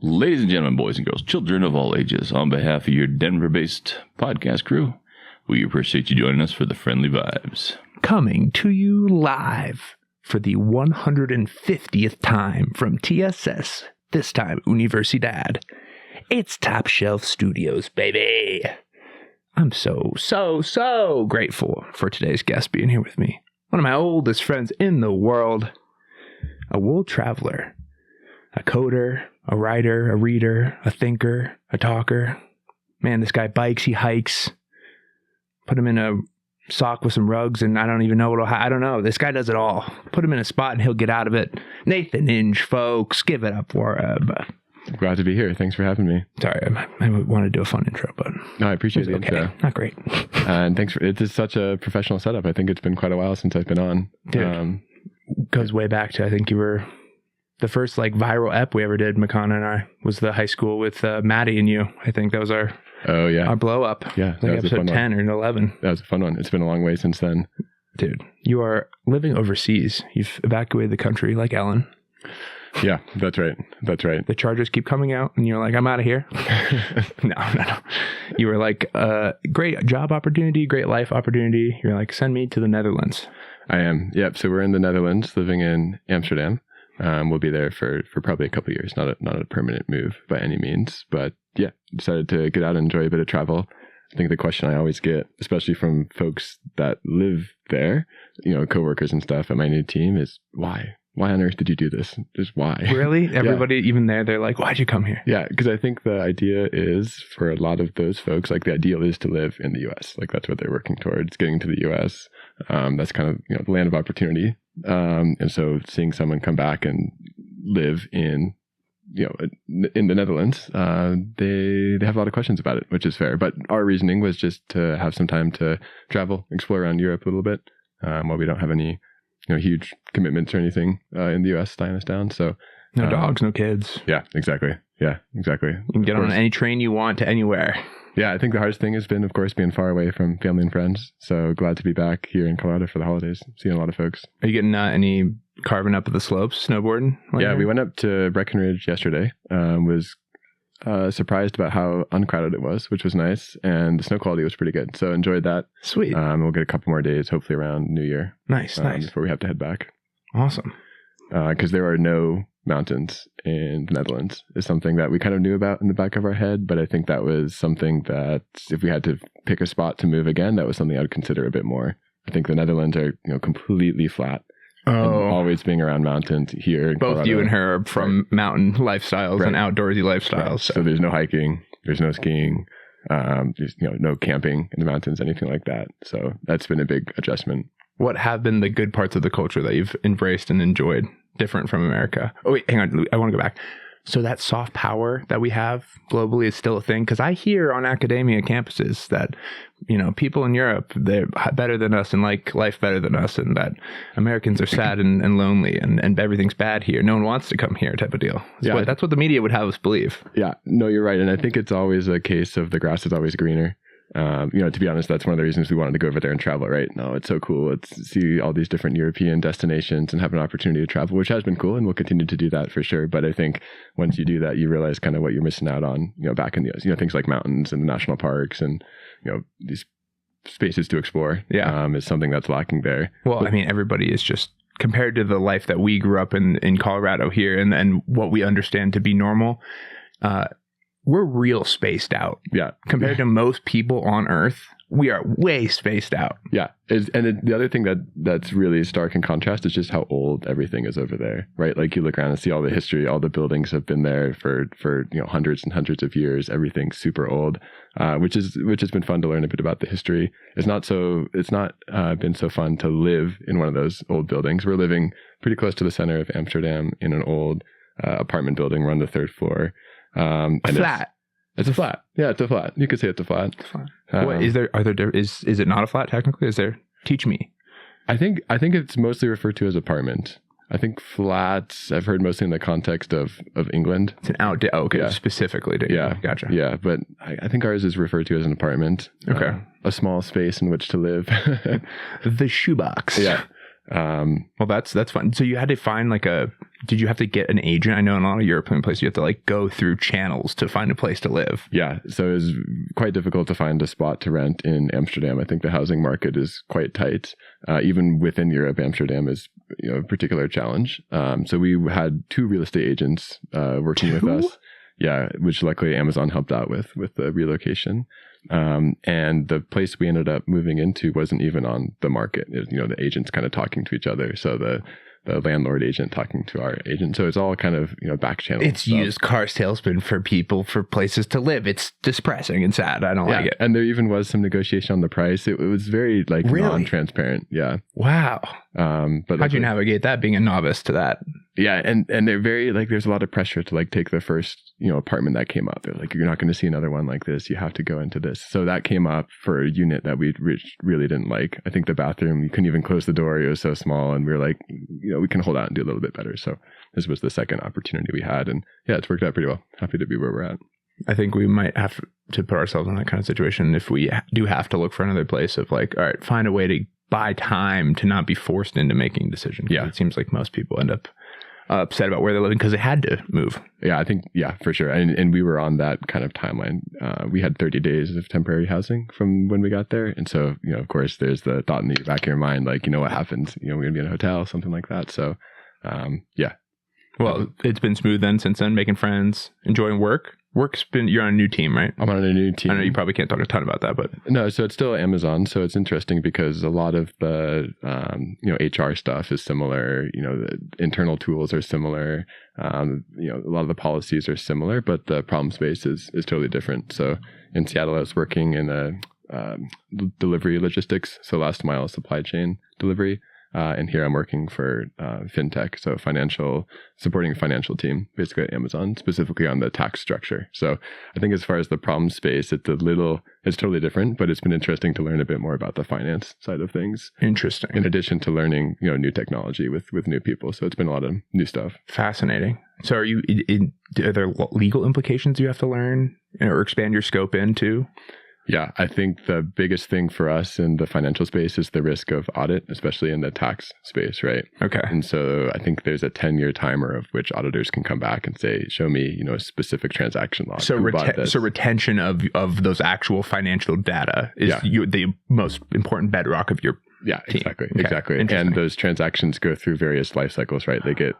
Ladies and gentlemen, boys and girls, children of all ages, on behalf of your Denver-based podcast crew, we appreciate you joining us for the Friendly Vibes. Coming to you live for the 150th time from TSS, this time Universidad. It's Top Shelf Studios, baby. I'm so grateful for today's guest being here with me. One of my oldest friends in the world, a world traveler, a coder, a writer, a reader, a thinker, a talker. Man, this guy bikes, he hikes. Put him in a sock with some rugs and I don't even know I don't know. This guy does it all. Put him in a spot and he'll get out of it. Nathan Inge, folks. Give it up for him. Glad to be here. Thanks for having me. Sorry, I wanted to do a fun intro, but no, I appreciate it. Okay, not great. And thanks for it. Is such a professional setup. I think it's been quite a while since I've been on. Dude, goes way back to I think you were the first like viral ep we ever did. Makana and I was the high school with Maddie and you. I think that was our blow up. Yeah, like episode 10 or 11. That was a fun one. It's been a long way since then. Dude, you are living overseas. You've evacuated the country like Ellen. Yeah, that's right. The charges keep coming out and you're like, I'm out of here. No. You were like, great job opportunity, great life opportunity. You're like, send me to the Netherlands. I am. Yep. So we're in the Netherlands, living in Amsterdam. We'll be there for probably a couple of years. Not a permanent move by any means, but yeah, decided to get out and enjoy a bit of travel. I think the question I always get, especially from folks that live there, coworkers and stuff at my new team, is why? Why on earth did you do this? Just why? Really? Everybody, even there, they're like, why'd you come here? Yeah, because I think the idea is for a lot of those folks, like the ideal is to live in the U.S. Like that's what they're working towards, getting to the U.S. That's kind of the land of opportunity. And so seeing someone come back and live in the Netherlands, they have a lot of questions about it, which is fair. But our reasoning was just to have some time to travel, explore around Europe a little bit, while we don't have any huge commitments or anything in the U.S. tying us down. So no dogs, no kids. Yeah, exactly. You can get on any train you want to anywhere. Yeah, I think the hardest thing has been, of course, being far away from family and friends. So glad to be back here in Colorado for the holidays, seeing a lot of folks. Are you getting any carving up of the slopes, snowboarding? Yeah, we went up to Breckenridge yesterday. Was surprised about how uncrowded it was, which was nice. And the snow quality was pretty good. So enjoyed that. Sweet. We'll get a couple more days, hopefully around New Year. Nice. Before we have to head back. Awesome. Because there are no mountains in the Netherlands is something that we kind of knew about in the back of our head. But I think that was something that if we had to pick a spot to move again, that was something I would consider a bit more. I think the Netherlands are completely flat. Always being around mountains here in both Colorado. You and her are from mountain lifestyles and outdoorsy lifestyles. Right. So there's no hiking, there's no skiing, there's no camping in the mountains, anything like that. So that's been a big adjustment. What have been the good parts of the culture that you've embraced and enjoyed different from America? Oh wait, hang on, I want to go back. So that soft power that we have globally is still a thing? Because I hear on academia campuses that, people in Europe, they're better than us and like life better than us, and that Americans are sad and lonely and everything's bad here. No one wants to come here type of deal. That's what the media would have us believe. Yeah, no, you're right. And I think it's always a case of the grass is always greener. To be honest, that's one of the reasons we wanted to go over there and travel, right? No, it's so cool. Let's see all these different European destinations and have an opportunity to travel, which has been cool. And we'll continue to do that for sure. But I think once you do that, you realize kind of what you're missing out on, back in the US, things like mountains and the national parks and, these spaces to explore. Yeah. Is something that's lacking there. Well, I mean, everybody is just compared to the life that we grew up in Colorado here and what we understand to be normal. We're real spaced out. Yeah. Compared to most people on Earth, we are way spaced out. Yeah. The other thing that's really stark in contrast is just how old everything is over there, right? Like you look around and see all the history, all the buildings have been there for hundreds and hundreds of years. Everything's super old, which has been fun to learn a bit about the history. It's not been so fun to live in one of those old buildings. We're living pretty close to the center of Amsterdam in an old apartment building. We're on the third floor. Flat. It's a flat. Yeah, it's a flat. You could say it's a flat. What is there? Is it not a flat technically? Is there? Teach me. I think it's mostly referred to as apartment. I think flats, I've heard mostly in the context of England. It's an specifically. Gotcha. Yeah, but I think ours is referred to as an apartment. Okay. A small space in which to live. The shoebox. Yeah. Well, that's fun. So you had to find did you have to get an agent? I know in a lot of European places you have to like go through channels to find a place to live. Yeah. So it was quite difficult to find a spot to rent in Amsterdam. I think the housing market is quite tight. Even within Europe, Amsterdam is a particular challenge. So we had 2 real estate agents working with us. Yeah, which luckily Amazon helped out with the relocation. And the place we ended up moving into wasn't even on the market. The agents kind of talking to each other. So the landlord agent talking to our agent. So it's all kind of, back channel. It's stuff. used car salesman for people for places to live. It's depressing and sad. I don't like it. And there even was some negotiation on the price. It was very Really? non-transparent. Yeah. Wow. But how'd you navigate that, being a novice to that? Yeah. And they're very there's a lot of pressure to take the first, apartment that came up. They're like, you're not going to see another one like this. You have to go into this. So that came up for a unit that we really didn't like. I think the bathroom, you couldn't even close the door. It was so small. And we were like, we can hold out and do a little bit better. So this was the second opportunity we had. And yeah, it's worked out pretty well. Happy to be where we're at. I think we might have to put ourselves in that kind of situation if we do have to look for another place of all right, find a way to buy time to not be forced into making decisions. Yeah. It seems like most people end up upset about where they're living because they had to move. Yeah, I think, for sure. And we were on that kind of timeline. We had 30 days of temporary housing from when we got there. And so, of course, there's the thought in the back of your mind, what happens? We're going to be in a hotel, something like that. So, yeah. Well, it's been smooth then since then, making friends, enjoying work. You're on a new team, right? I'm on a new team. I know you probably can't talk a ton about that, but no. So it's still Amazon. So it's interesting because a lot of the HR stuff is similar. The internal tools are similar. A lot of the policies are similar, but the problem space is totally different. So in Seattle, I was working in delivery logistics, so last mile supply chain delivery. And here I'm working for fintech, so supporting a financial team, basically at Amazon, specifically on the tax structure. So I think as far as the problem space, it's totally different, but it's been interesting to learn a bit more about the finance side of things. Interesting. In addition to learning, new technology with new people. So it's been a lot of new stuff. Fascinating. So are there legal implications you have to learn or expand your scope into? Yeah, I think the biggest thing for us in the financial space is the risk of audit, especially in the tax space, right? Okay. And so I think there's a 10-year timer of which auditors can come back and say, show me, a specific transaction log. So retention of those actual financial data is the most important bedrock of your team. Exactly. Okay. Exactly. And those transactions go through various life cycles, right? They get,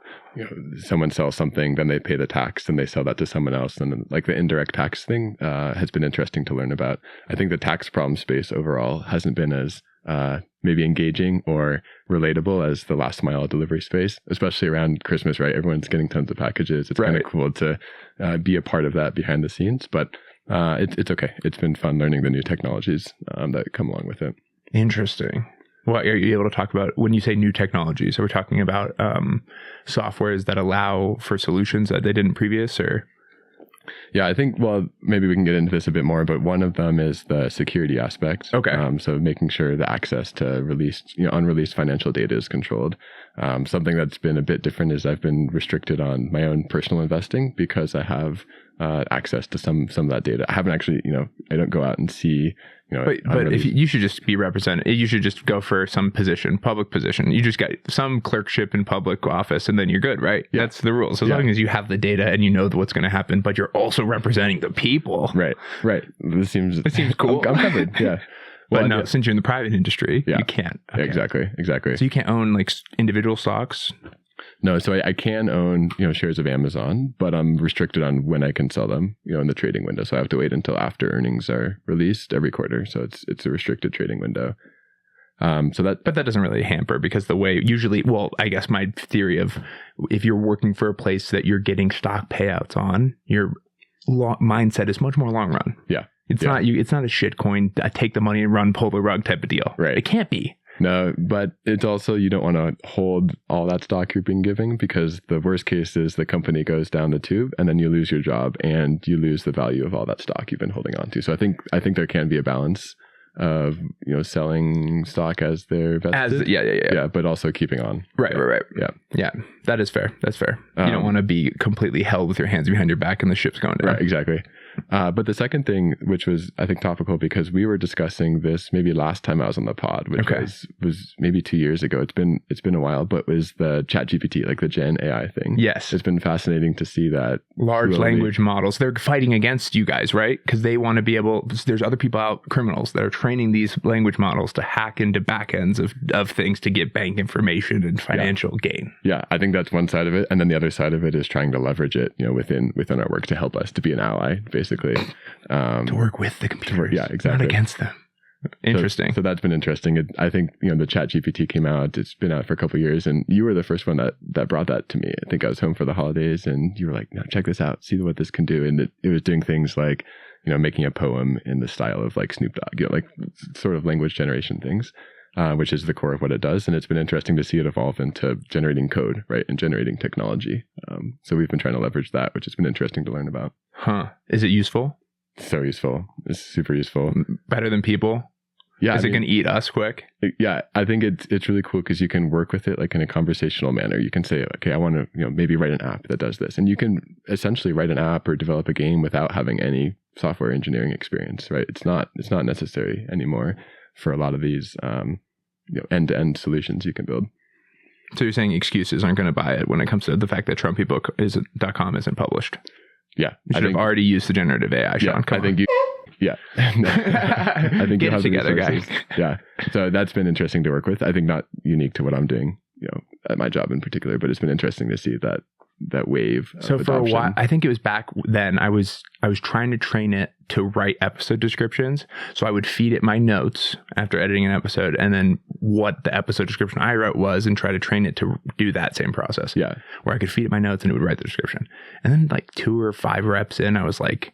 someone sells something, then they pay the tax, and they sell that to someone else. And then the indirect tax thing has been interesting to learn about. I think the tax problem space overall hasn't been as maybe engaging or relatable as the last mile delivery space, especially around Christmas, right? Everyone's getting tons of packages. It's kind of cool to be a part of that behind the scenes, but it's okay. It's been fun learning the new technologies that come along with it. Interesting. What are you able to talk about when you say new technologies? Are we talking about softwares that allow for solutions that they didn't previous, or? Yeah, I think, maybe we can get into this a bit more, but one of them is the security aspect. Okay. So making sure the access to unreleased financial data is controlled. Something that's been a bit different is I've been restricted on my own personal investing because I have access to some of that data. I haven't actually, I don't go out and see, But if you should just be represented, you should just go for some public position. You just got some clerkship in public office and then you're good, right? Yeah. That's the rules. As long as you have the data and you know what's going to happen, but you're also representing the people. Right. It seems cool. I'm covered. Yeah. But no, since you're in the private industry, you can't. Okay. Exactly. So you can't own individual stocks? No, so I can own, shares of Amazon, but I'm restricted on when I can sell them, in the trading window. So I have to wait until after earnings are released every quarter. So it's a restricted trading window. But that doesn't really hamper because the way usually, I guess my theory of if you're working for a place that you're getting stock payouts on, your mindset is much more long run. Yeah. It's not a shit coin, take the money and run, pull the rug type of deal. Right. It can't be. No, but it's also, you don't want to hold all that stock you've been giving because the worst case is the company goes down the tube and then you lose your job and you lose the value of all that stock you've been holding on to. So I think there can be a balance of, selling stock as they're vested. Yeah, but also keeping on. Right. Yeah, that is fair. That's fair. You don't want to be completely held with your hands behind your back and the ship's going down. Right, exactly. But the second thing, which was, I think, topical because we were discussing this maybe last time I was on the pod, which was maybe 2 years ago. It's been a while, but was the ChatGPT, like the Gen AI thing. Yes. It's been fascinating to see that. Large language models, they're fighting against you guys, right? Because they want to be able, there's other people out, criminals, that are training these language models to hack into backends of things to get bank information and financial gain. Yeah, I think that's one side of it. And then the other side of it is trying to leverage it, within our work to help us to be an ally, basically. To work with the computers. Yeah, exactly. Not against them. Interesting. So that's been interesting. I think, the ChatGPT came out, it's been out for a couple of years, and you were the first one that brought that to me. I think I was home for the holidays and you were like, no, check this out, see what this can do. And it was doing things like, making a poem in the style of like Snoop Dogg, like sort of language generation things, which is the core of what it does. And it's been interesting to see it evolve into generating code, right? And generating technology. So we've been trying to leverage that, which has been interesting to learn about. Huh. Is it useful? So useful. It's super useful. Better than people? Yeah. Is it going to eat us quick? Yeah. I think it's really cool because you can work with it like in a conversational manner. You can say, okay, I want to, maybe write an app that does this. And you can essentially write an app or develop a game without having any software engineering experience, right? It's not necessary anymore for a lot of these, end-to-end solutions you can build. So you're saying excuses aren't going to buy it when it comes to the fact that TrumpyBook.com isn't published? Yeah. You should have already used the generative AI, Sean. I think you... Yeah. I think Get it together, guy. Yeah. So that's been interesting to work with. I think not unique to what I'm doing, at my job in particular, but it's been interesting to see that wave. So for a while, I think it was back then, I was trying to train it to write episode descriptions. So I would feed it my notes after editing an episode and then what the episode description I wrote was and try to train it to do that same process. Yeah. Where I could feed it my notes and it would write the description. And then like 2 or 5 reps in, I was like,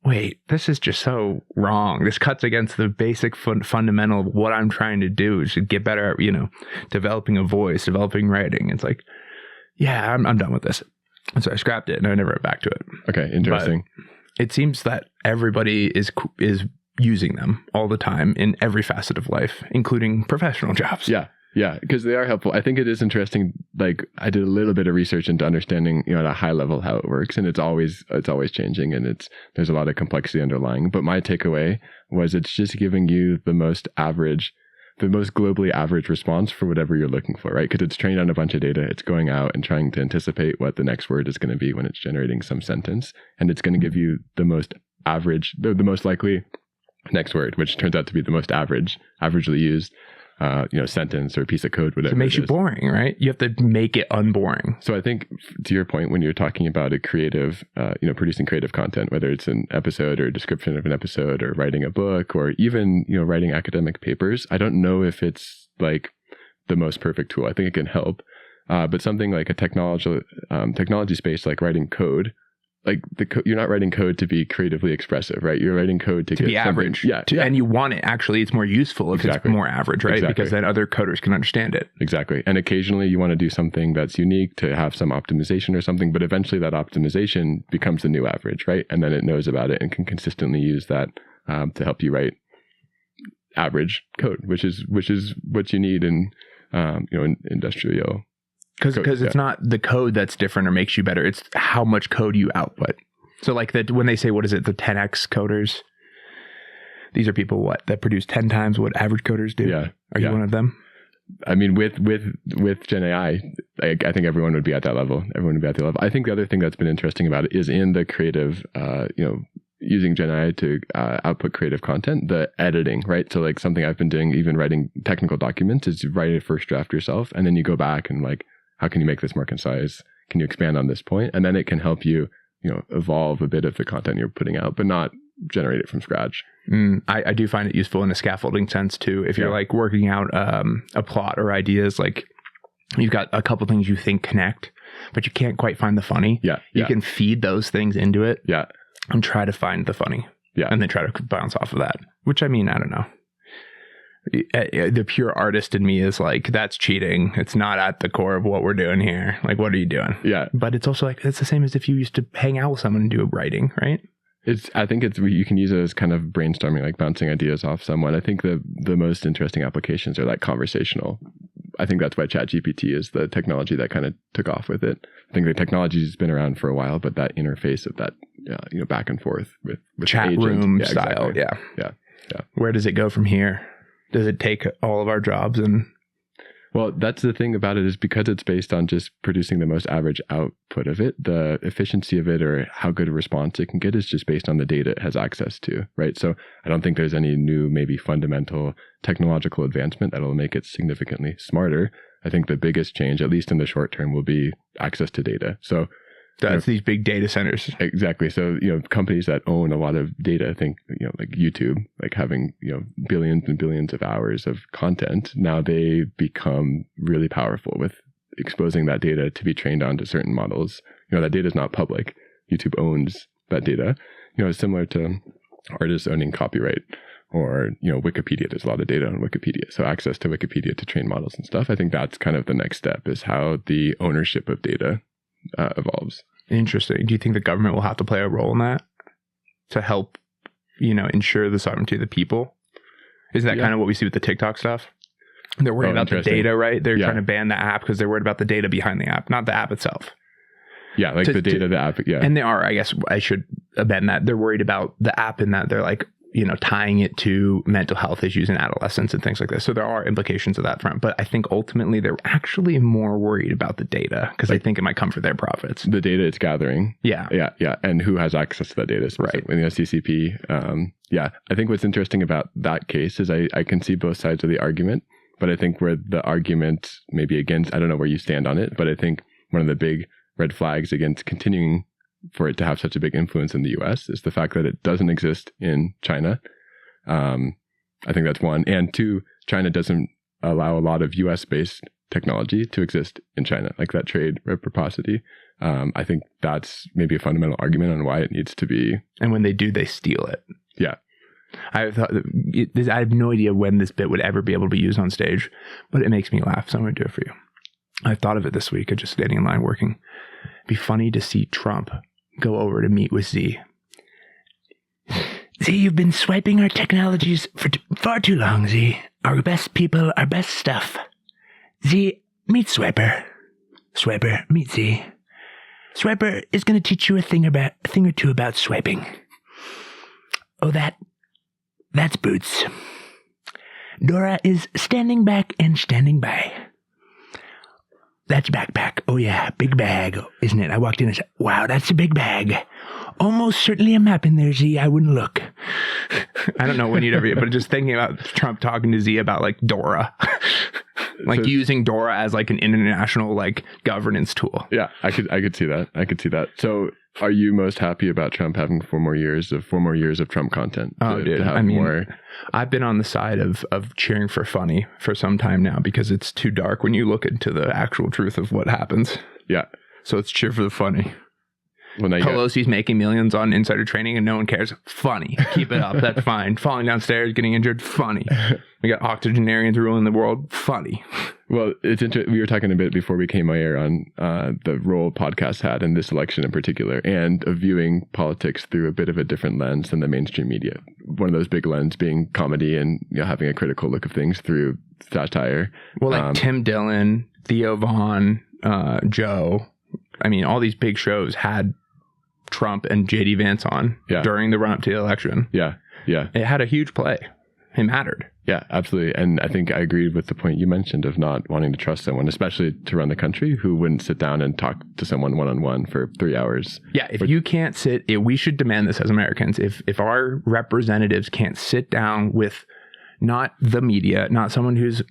wait, this is just so wrong. This cuts against the basic fundamental of what I'm trying to do, is to get better at, developing a voice, developing writing. It's like, yeah, I'm done with this. And so I scrapped it and I never went back to it. Okay, interesting. But it seems that everybody is using them all the time in every facet of life, including professional jobs. Yeah, because they are helpful. I think it is interesting. Like I did a little bit of research into understanding, at a high level how it works, and it's always changing, and there's a lot of complexity underlying. But my takeaway was it's just giving you the most globally average response for whatever you're looking for, right? Because it's trained on a bunch of data. It's going out and trying to anticipate what the next word is going to be when it's generating some sentence, and it's going to give you the most average, the most likely next word, which turns out to be the most averagely used. Sentence or piece of code, whatever. So it makes you boring, right? You have to make it unboring. So I think to your point, when you're talking about a creative, producing creative content, whether it's an episode or a description of an episode or writing a book or even, writing academic papers, I don't know if it's like the most perfect tool. I think it can help. But something like a technology space, like writing code, like you're not writing code to be creatively expressive, right? You're writing code to get be average. Yeah. And you want it. Actually, it's more useful if it's more average, right? Exactly. Because then other coders can understand it. Exactly. And occasionally you want to do something that's unique to have some optimization or something, but eventually that optimization becomes the new average, right? And then it knows about it and can consistently use that to help you write average code, which is what you need in industrial. Because it's not the code that's different or makes you better. It's how much code you output. So like when they say, what is it, the 10x coders? These are people that produce 10 times what average coders do. Yeah. Are you one of them? I mean, with Gen AI, I think everyone would be at that level. Everyone would be at the level. I think the other thing that's been interesting about it is in the creative, using Gen AI to output creative content, the editing, right? So like something I've been doing, even writing technical documents, is you write a first draft yourself, and then you go back and like, how can you make this more concise? Can you expand on this point? And then it can help you, evolve a bit of the content you're putting out, but not generate it from scratch. I do find it useful in a scaffolding sense too. If you're like working out a plot or ideas, like you've got a couple things you think connect, but you can't quite find the funny. You can feed those things into it. And try to find the funny. And then try to bounce off of that. Which I mean, I don't know. The pure artist in me is like, that's cheating. It's not at the core of what we're doing here. Like, what are you doing? But it's also like, it's the same as if you used to hang out with someone and do writing, right? I think you can use it as kind of brainstorming, like bouncing ideas off someone. I think the most interesting applications are like conversational. I think that's why ChatGPT is the technology that kind of took off with it. I think the technology has been around for a while, but that interface of that back and forth with chat agent. room style. Exactly. Yeah. Yeah. Where does it go from here? Does it take all of our jobs? And well, that's the thing about it, is because it's based on just producing the most average output of it, the efficiency of it or how good a response it can get is just based on the data it has access to, right? So I don't think there's any new, maybe fundamental technological advancement that'll make it significantly smarter. I think the biggest change, at least in the short term, will be access to data. So that's these big data centers. Exactly. So, companies that own a lot of data, think, like YouTube, like having, billions and billions of hours of content. Now they become really powerful with exposing that data to be trained onto certain models. That data is not public. YouTube owns that data. It's similar to artists owning copyright or, Wikipedia. There's a lot of data on Wikipedia. So access to Wikipedia to train models and stuff. I think that's kind of the next step, is how the ownership of data evolves. Interesting. Do you think the government will have to play a role in that to help, ensure the sovereignty of the people? Isn't that kind of what we see with the TikTok stuff? They're worried about the data, right? They're trying to ban the app because they're worried about the data behind the app, not the app itself. Yeah, like the data, the app. Yeah. And they are, I guess I should amend that. They're worried about the app in that they're like, tying it to mental health issues in adolescence and things like this. So there are implications of that front. But I think ultimately they're actually more worried about the data because I think it might come for their profits. The data it's gathering. Yeah. Yeah. And who has access to that data. Right. In the CCP. I think what's interesting about that case is I can see both sides of the argument. But I think where the argument maybe against, I don't know where you stand on it, but I think one of the big red flags against continuing for it to have such a big influence in the US is the fact that it doesn't exist in China. I think that's one. And two, China doesn't allow a lot of US based technology to exist in China, like that trade reciprocity. I think that's maybe a fundamental argument on why it needs to be. And when they do, they steal it. Yeah. I have no idea when this bit would ever be able to be used on stage, but it makes me laugh, so I'm going to do it for you. I thought of it this week of just standing in line working. It'd be funny to see Trump go over to meet with Z. Z, you've been swiping our technologies for far too long, Z. Our best people, our best stuff. Z, meet Swiper. Swiper, meet Z. Swiper is going to teach you a thing or two about swiping. Oh, that's Boots. Dora is standing back and standing by. That's backpack. Oh yeah, big bag, isn't it? I walked in and said, wow, that's a big bag. Almost certainly a map in there, Z. I wouldn't look. I don't know when you'd ever, but just thinking about Trump talking to Z about like Dora. Using Dora as like an international like governance tool. Yeah, I could see that. So are you most happy about Trump having 4 more years of Trump content? I've been on the side of cheering for funny for some time now because it's too dark when you look into the actual truth of what happens. Yeah. So let's cheer for the funny. Pelosi's making millions on insider trading and no one cares. Funny. Keep it up. That's fine. Falling downstairs, getting injured. Funny. We got octogenarians ruling the world. Funny. Well, it's interesting. We were talking a bit before we came on air on the role podcasts had in this election in particular, and of viewing politics through a bit of a different lens than the mainstream media. One of those big lenses being comedy and having a critical look of things through satire. Well, like Tim Dillon, Theo Vaughn, Joe. I mean, all these big shows had Trump and JD Vance on during the run-up to the election. Yeah. It had a huge play. It mattered. Yeah, absolutely. And I think I agreed with the point you mentioned of not wanting to trust someone, especially to run the country, who wouldn't sit down and talk to someone one-on-one for 3 hours. Yeah, if you can't we should demand this as Americans. If our representatives can't sit down with not the media, not someone who's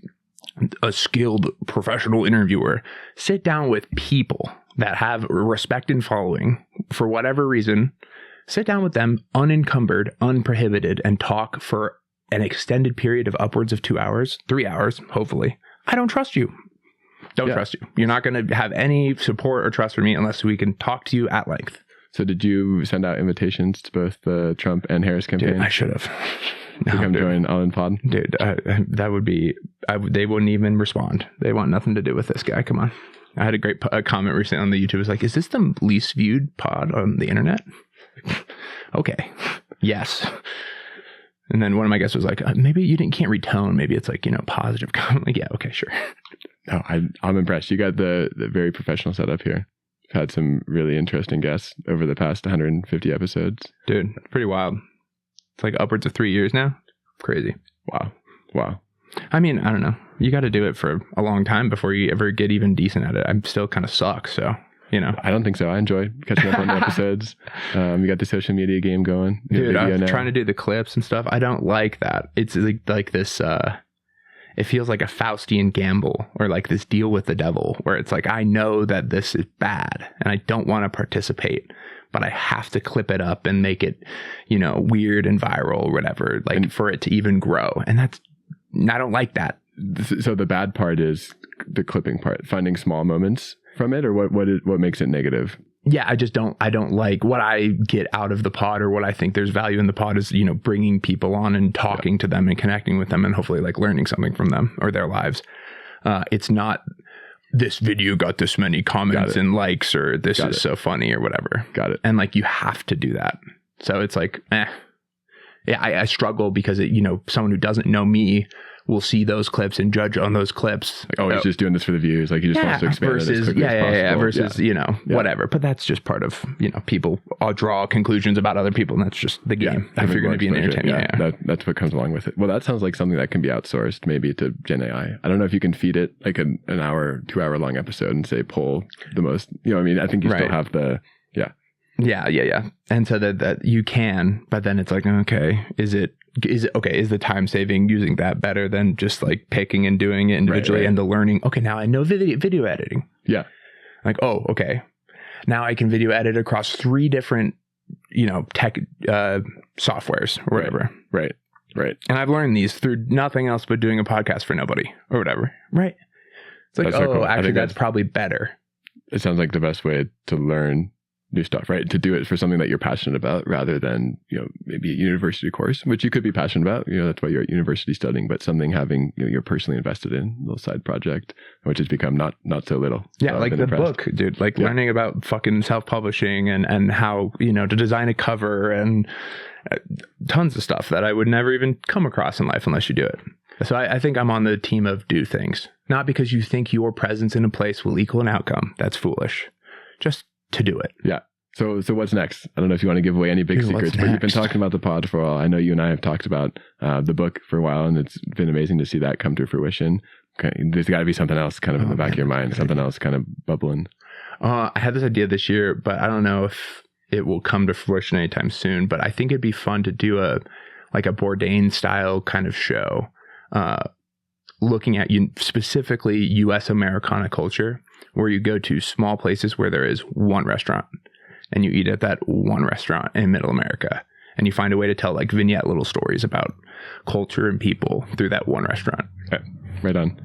a skilled professional interviewer, sit down with people that have respect and following for whatever reason, sit down with them unencumbered, unprohibited, and talk for an extended period of upwards of 2 hours, 3 hours, hopefully. I don't trust you. Don't trust you. You're not going to have any support or trust for me unless we can talk to you at length. So did you send out invitations to both the Trump and Harris campaign? Dude, I should have. To come join All In Pod? Dude, that would be... they wouldn't even respond. They want nothing to do with this guy. Come on. I had a great comment recently on the YouTube. It was like, is this the least viewed pod on the internet? Okay. Yes. And then one of my guests was like, maybe you can't retone. Maybe it's like, positive comment. Like, yeah, okay, sure. No, I'm impressed. You got the very professional setup here. had some really interesting guests over the past 150 episodes. Dude, pretty wild. It's like upwards of 3 years now. Crazy. Wow. I mean, I don't know. You got to do it for a long time before you ever get even decent at it. I'm still kind of suck, so, you know. I don't think so. I enjoy catching up on the episodes. You got the social media game going. Dude, I'm trying to do the clips and stuff. I don't like that. It's like this, it feels like a Faustian gamble or like this deal with the devil where it's like, I know that this is bad and I don't want to participate, but I have to clip it up and make it, you know, weird and viral or whatever, like and for it to even grow. And I don't like that. So the bad part is the clipping part, finding small moments from it, or what makes it negative? Yeah, I don't like what I get out of the pod, or what I think there's value in the pod is, you know, bringing people on and talking to them and connecting with them and hopefully like learning something from them or their lives. It's not this video got this many comments and likes, or this is so funny or whatever. Got it. And like, you have to do that. So it's like, yeah, I struggle because it, you know, someone who doesn't know me will see those clips and judge on those clips. Like, he's just doing this for the views. Like, he just wants to expand versus, it as quickly as possible. Versus, you know, whatever. But that's just part of, you know, people all draw conclusions about other people, and that's just the game. If you're going to be an entertainer. That's what comes along with it. Well, that sounds like something that can be outsourced maybe to Gen AI. I don't know if you can feed it like an hour, 2 hour long episode and say, pull the most, you know what I mean? I think you still have the, Yeah. And so that you can, but then it's like, okay, is it okay? Is the time saving using that better than just like picking and doing it individually and the learning? Okay, now I know video editing. Yeah. Like, oh, okay. Now I can video edit across 3 different, you know, tech softwares or whatever. Right. And I've learned these through nothing else but doing a podcast for nobody or whatever. Right. It's like, cool. Actually, that's probably better. It sounds like the best way to learn new stuff, right? To do it for something that you're passionate about rather than, you know, maybe a university course, which you could be passionate about, you know, that's why you're at university studying, but something having, you know, you're personally invested in, a little side project, which has become not so little. Yeah, so like the book, dude, like learning about fucking self-publishing and how, you know, to design a cover and tons of stuff that I would never even come across in life unless you do it. So I think I'm on the team of do things, not because you think your presence in a place will equal an outcome. That's foolish. Just to do it. Yeah. So what's next? I don't know if you want to give away any big secrets, but you've been talking about the pod for a while. I know you and I have talked about the book for a while, and it's been amazing to see that come to fruition. Okay, there's got to be something else kind of in the back of your mind, something else kind of bubbling. I had this idea this year, but I don't know if it will come to fruition anytime soon. But I think it'd be fun to do a Bourdain style kind of show, looking at specifically U.S. Americana culture, where you go to small places where there is one restaurant and you eat at that one restaurant in middle America, and you find a way to tell like vignette little stories about culture and people through that one restaurant. Okay. Right on.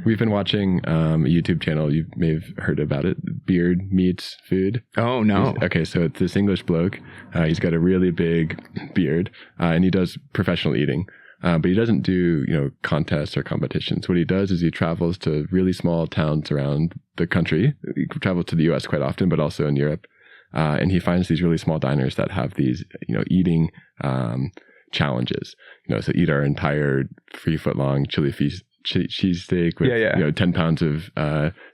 We've been watching a YouTube channel. You may have heard about it. Beard Meets Food. Oh, no. Okay, so it's this English bloke. He's got a really big beard, and he does professional eating. But he doesn't do, you know, contests or competitions. What he does is he travels to really small towns around the country. He travels to the US quite often, but also in Europe. And he finds these really small diners that have these, you know, eating challenges. You know, so eat our entire 3-foot long chili cheesesteak with, you know, 10 pounds of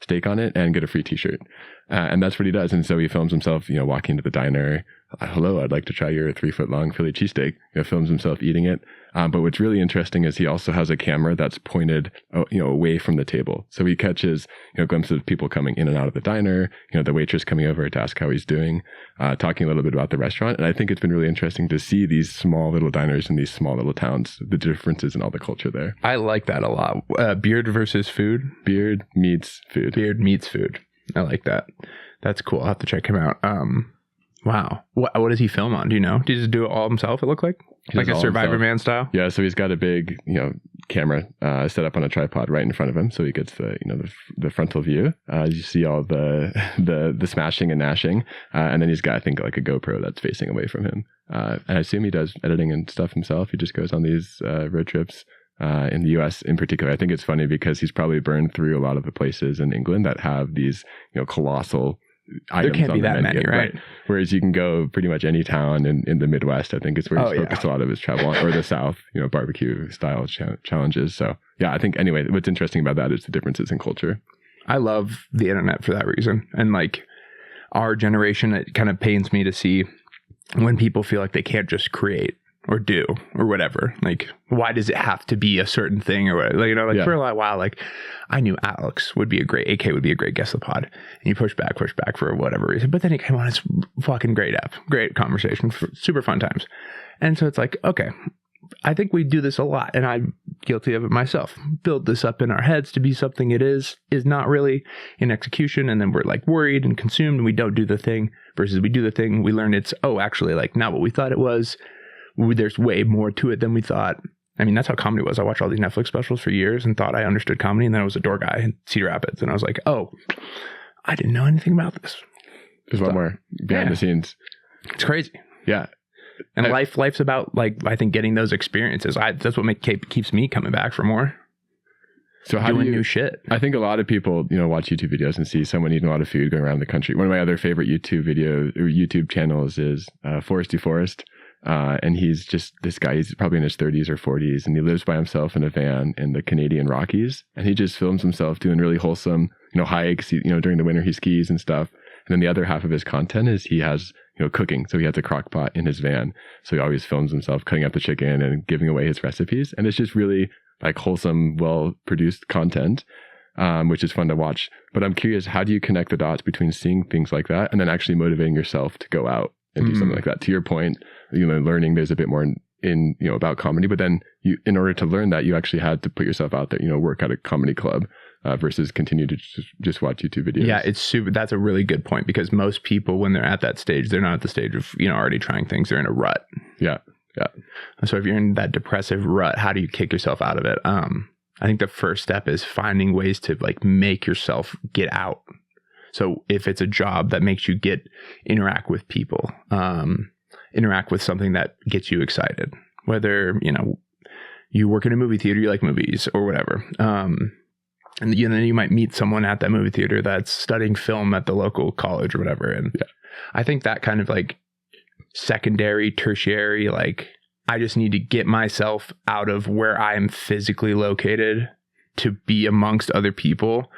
steak on it and get a free t-shirt. And that's what he does. And so he films himself, you know, walking to the diner. Hello, I'd like to try your 3-foot long Philly cheesesteak. You know, films himself eating it. But what's really interesting is he also has a camera that's pointed, you know, away from the table. So he catches, you know, glimpses of people coming in and out of the diner, you know, the waitress coming over to ask how he's doing, talking a little bit about the restaurant. And I think it's been really interesting to see these small little diners in these small little towns, the differences in all the culture there. I like that a lot. Beard versus food. Beard meets food. Beard meets food. I like that. That's cool. I'll have to check him out. Wow. What does he film on? Do you know? Did he just do it all himself, it looked like? Like a Survivor Man style? Yeah, so he's got a big, you know, camera set up on a tripod right in front of him, so he gets the, you know, the frontal view. You see all the smashing and gnashing, and then he's got, I think, like a GoPro that's facing away from him. And I assume he does editing and stuff himself. He just goes on these road trips in the US in particular. I think it's funny because he's probably burned through a lot of the places in England that have these, you know, colossal items. There can't be that many, right? Whereas you can go pretty much any town in the Midwest. I think it's where he's focused a lot of his travel on, or the South, you know, barbecue style challenges. So yeah, I think anyway, what's interesting about that is the differences in culture. I love the internet for that reason. And like, our generation, it kind of pains me to see when people feel like they can't just create or do or whatever. Like, why does it have to be a certain thing or whatever? Like, you know, like for a while, like I knew Alex would be a great, AK would be a great guest of the pod. And you push back for whatever reason. But then he came on, it's fucking great great conversation, super fun times. And so it's like, okay, I think we do this a lot, and I'm guilty of it myself. Build this up in our heads to be something it is not really in execution, and then we're like worried and consumed, and we don't do the thing. Versus we do the thing, we learn it's actually like not what we thought it was. There's way more to it than we thought. I mean, that's how comedy was. I watched all these Netflix specials for years and thought I understood comedy, and then I was a door guy in Cedar Rapids, and I was like, I didn't know anything about this. There's a lot more behind the scenes. It's crazy. Yeah. And life's about, like, I think getting those experiences. That's what keeps me coming back for more. So how doing new shit. I think a lot of people, watch YouTube videos and see someone eating a lot of food going around the country. One of my other favorite YouTube channels is Foresty Forest. And he's just this guy, he's probably in his 30s or 40s, and he lives by himself in a van in the Canadian Rockies. And he just films himself doing really wholesome, hikes, during the winter he skis and stuff. And then the other half of his content is he has, cooking. So he has a crock pot in his van. So he always films himself cutting up the chicken and giving away his recipes. And it's just really like wholesome, well-produced content, which is fun to watch. But I'm curious, how do you connect the dots between seeing things like that and then actually motivating yourself to go out and do something like that? To your point, learning there's a bit more in about comedy, but then in order to learn that, you actually had to put yourself out there, work at a comedy club versus continue to just watch YouTube videos. Yeah, it's super. That's a really good point, because most people, when they're at that stage, they're not at the stage of, already trying things. They're in a rut. Yeah. Yeah. So if you're in that depressive rut, how do you kick yourself out of it? I think the first step is finding ways to like make yourself get out. So if it's a job that makes you interact with people, interact with something that gets you excited, whether, you work in a movie theater, you like movies or whatever. And then you might meet someone at that movie theater that's studying film at the local college or whatever. And I think that kind of like secondary, tertiary, like I just need to get myself out of where I am physically located to be amongst other people.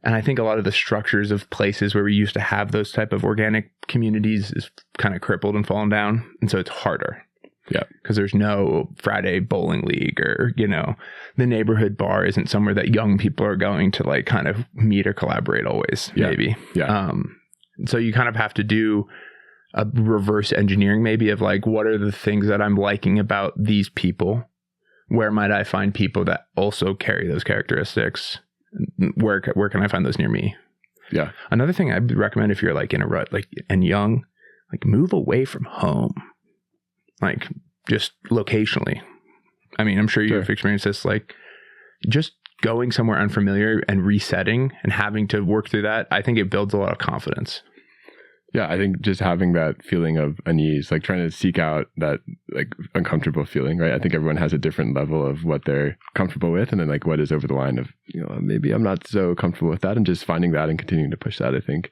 And I think a lot of the structures of places where we used to have those type of organic communities is kind of crippled and fallen down. And so it's harder. Yeah. Because there's no Friday bowling league, or, the neighborhood bar isn't somewhere that young people are going to like kind of meet or collaborate always, maybe. Yeah. So you kind of have to do a reverse engineering maybe of like, what are the things that I'm liking about these people? Where might I find people that also carry those characteristics? Where can I find those near me? Yeah. Another thing I'd recommend if you're like in a rut, like, and young, like move away from home. Like just locationally. I mean, I'm sure you've experienced this, like just going somewhere unfamiliar and resetting and having to work through that. I think it builds a lot of confidence. Yeah. I think just having that feeling of unease, like trying to seek out that like uncomfortable feeling, right? I think everyone has a different level of what they're comfortable with. And then like what is over the line of, maybe I'm not so comfortable with that, and just finding that and continuing to push that, I think,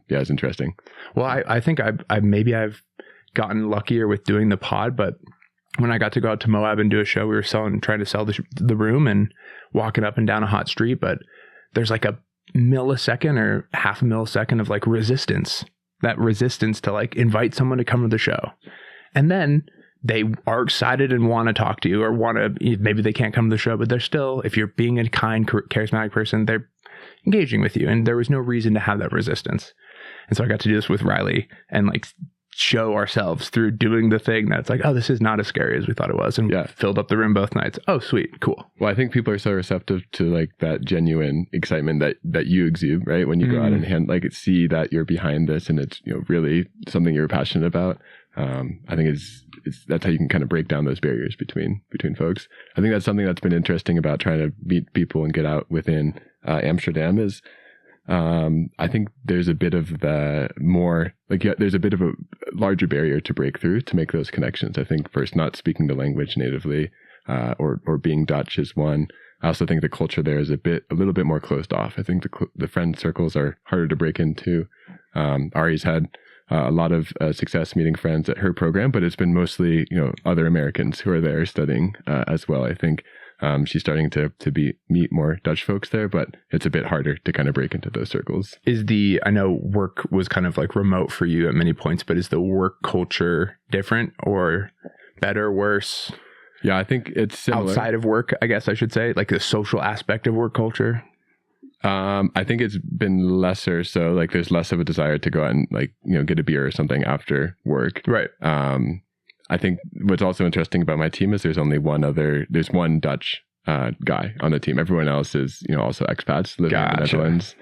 is interesting. Well, I think I've gotten luckier with doing the pod, but when I got to go out to Moab and do a show, we were trying to sell the room and walking up and down a hot street, but there's like a millisecond or half a millisecond of like resistance to like invite someone to come to the show. And then they are excited and want to talk to you, or maybe they can't come to the show, but they're still, if you're being a kind, charismatic person, they're engaging with you. And there was no reason to have that resistance. And so I got to do this with Riley and like show ourselves through doing the thing that's like, oh, this is not as scary as we thought it was, and filled up the room both nights. Oh, sweet, cool. Well, I think people are so receptive to like that genuine excitement that you exude, right? When you go out and see that you're behind this and it's really something you're passionate about. I think it's that's how you can kind of break down those barriers between folks. I think that's something that's been interesting about trying to meet people and get out within Amsterdam is. I think there's a bit of there's a bit of a larger barrier to break through to make those connections. I think first, not speaking the language natively, or being Dutch is one. I also think the culture there is a little bit more closed off. I think the friend circles are harder to break into. Ari's had a lot of success meeting friends at her program, but it's been mostly, other Americans who are there studying as well. I think she's starting to meet more Dutch folks there, but it's a bit harder to kind of break into those circles. I know work was kind of like remote for you at many points, but is the work culture different or better, worse? Yeah, I think it's similar. Outside of work, I guess I should say, like the social aspect of work culture. I think it's been lesser. So like there's less of a desire to go out and like, get a beer or something after work. Right. I think what's also interesting about my team is there's one Dutch guy on the team. Everyone else is, also expats living in the Netherlands.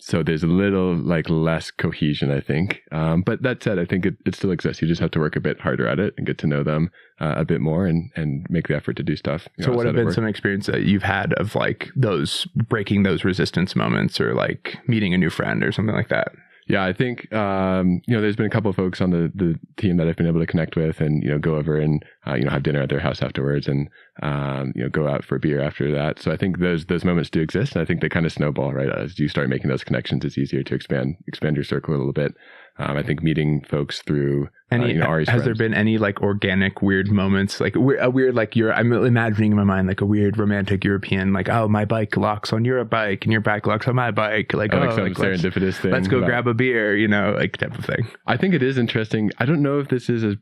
So there's a little like less cohesion, I think. But that said, I think it still exists. You just have to work a bit harder at it and get to know them a bit more and make the effort to do stuff. So what have been some experience that you've had of like those breaking those resistance moments or like meeting a new friend or something like that? Yeah, I think, there's been a couple of folks on the team that I've been able to connect with and, go over and, have dinner at their house afterwards and, go out for a beer after that. So I think those moments do exist. And I think they kind of snowball, right? As you start making those connections, it's easier to expand your circle a little bit. I think meeting folks through has there been any like organic weird moments, like a weird like I'm imagining in my mind like a weird romantic European, like, oh, my bike locks on your bike and your bike locks on my bike, like serendipitous thing. Let's go grab a beer, like type of thing. I think it is interesting. I don't know if this is a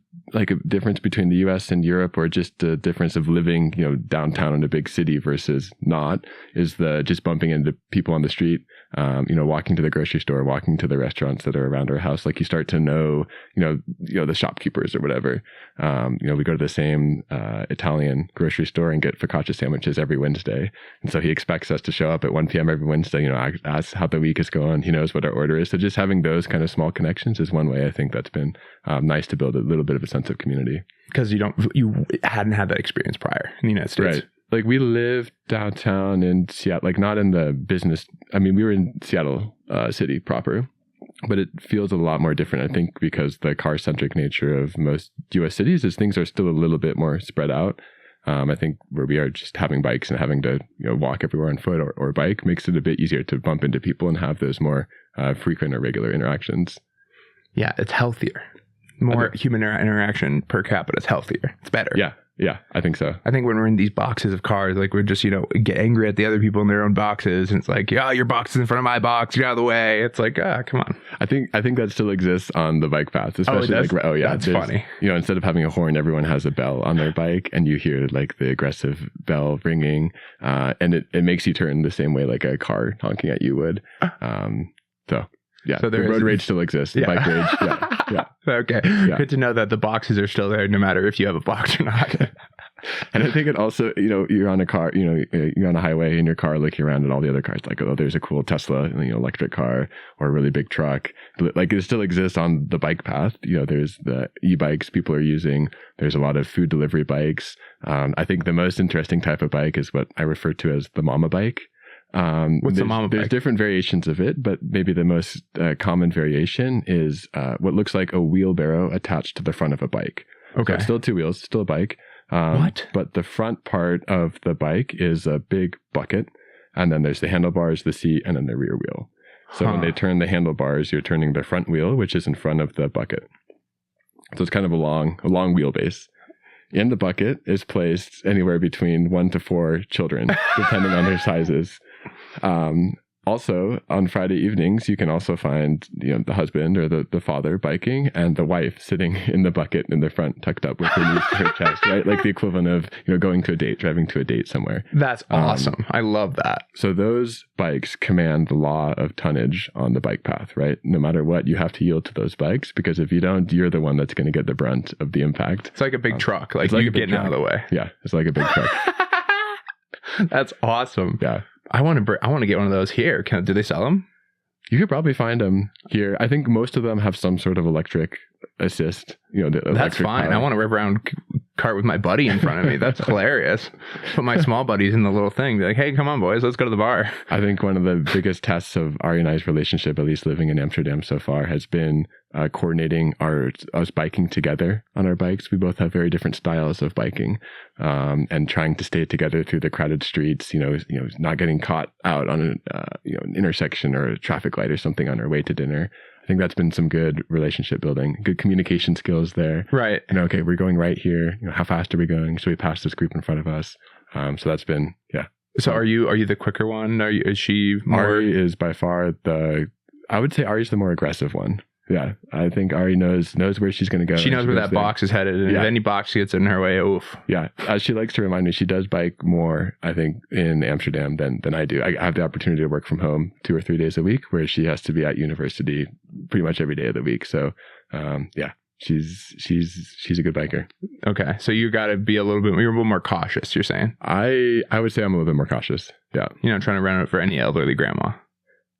difference between the US and Europe or just a difference of living, downtown in a big city versus not, is the just bumping into people on the street, walking to the grocery store, walking to the restaurants that are around our house. Like you start to know, the shopkeepers or whatever. We go to the same Italian grocery store and get focaccia sandwiches every Wednesday. And so he expects us to show up at 1 p.m. every Wednesday, ask how the week is going. He knows what our order is. So just having those kind of small connections is one way I think that's been nice to build a little bit of a sense of community. Because you hadn't had that experience prior in the United States. Right. Like we live downtown in Seattle, like not in the business. I mean, we were in Seattle city proper, but it feels a lot more different, I think, because the car-centric nature of most U.S. cities is things are still a little bit more spread out. I think where we are just having bikes and having to walk everywhere on foot or bike makes it a bit easier to bump into people and have those more frequent or regular interactions. Yeah, it's healthier. More human interaction per capita is healthier. It's better. Yeah, I think so. I think when we're in these boxes of cars, like we're just, get angry at the other people in their own boxes. And it's like, yeah, your box is in front of my box. Get out of the way. It's like, come on. I think that still exists on the bike paths, especially that's funny. Instead of having a horn, everyone has a bell on their bike and you hear like the aggressive bell ringing. And it makes you turn the same way like a car honking at you would. Yeah, so the road rage still exists. The bike rage, yeah. Okay, yeah. Good to know that the boxes are still there no matter if you have a box or not. And I think it also, you're on a car, you're on a highway in your car looking around at all the other cars, like, oh, there's a cool Tesla, electric car or a really big truck. But, like it still exists on the bike path. There's the e-bikes people are using. There's a lot of food delivery bikes. I think the most interesting type of bike is what I refer to as the mama bike. What's the mama bike? There's different variations of it, but maybe the most common variation is what looks like a wheelbarrow attached to the front of a bike. Okay. So it's still 2 wheels, still a bike. What? But the front part of the bike is a big bucket, and then there's the handlebars, the seat, and then the rear wheel. So when they turn the handlebars, you're turning the front wheel, which is in front of the bucket. So it's kind of a long wheelbase. In the bucket is placed anywhere between 1 to 4 children, depending on their sizes. Also, on Friday evenings, you can also find, the husband or the father biking and the wife sitting in the bucket in the front, tucked up with her knees to her chest, right? Like the equivalent of, going to a date, driving to a date somewhere. That's awesome. I love that. So those bikes command the law of tonnage on the bike path, right? No matter what, you have to yield to those bikes because if you don't, you're the one that's going to get the brunt of the impact. It's like a big truck. Like you're getting out of the way. Yeah, it's like a big truck. That's awesome. Yeah. I want to get one of those here. Do they sell them? You could probably find them here. I think most of them have some sort of electric assist. That's fine. Power. I want to rip around cart with my buddy in front of me. That's hilarious. Put my small buddies in the little thing. Be like, hey, come on, boys, let's go to the bar. I think one of the biggest tests of Ari and I's relationship, at least living in Amsterdam so far, has been coordinating us biking together on our bikes. We both have very different styles of biking, and trying to stay together through the crowded streets. Not getting caught out on an intersection or a traffic light or something on our way to dinner. I think that's been some good relationship building, good communication skills there. Right. Okay, we're going right here. How fast are we going? Should we pass this group in front of us? So that's been, So are you the quicker one? Is she more? Ari is by far I would say Ari's the more aggressive one. Yeah, I think Ari knows where she's going to go. She knows where that box is headed. And if any box gets in her way, oof. Yeah, she likes to remind me she does bike more, I think, in Amsterdam than I do. I have the opportunity to work from home 2 or 3 days a week, where she has to be at university pretty much every day of the week. So, she's a good biker. Okay, so you got to be you're a little more cautious, you're saying? I would say I'm a little bit more cautious. Yeah. You're not trying to run it for any elderly grandma.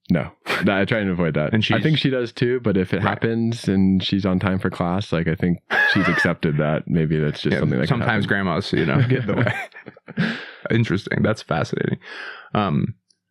No, I try and avoid that. And I think she does too, but if it happens and she's on time for class, like I think she's accepted that maybe that's just something that sometimes grandmas, get in the way. Interesting. That's fascinating.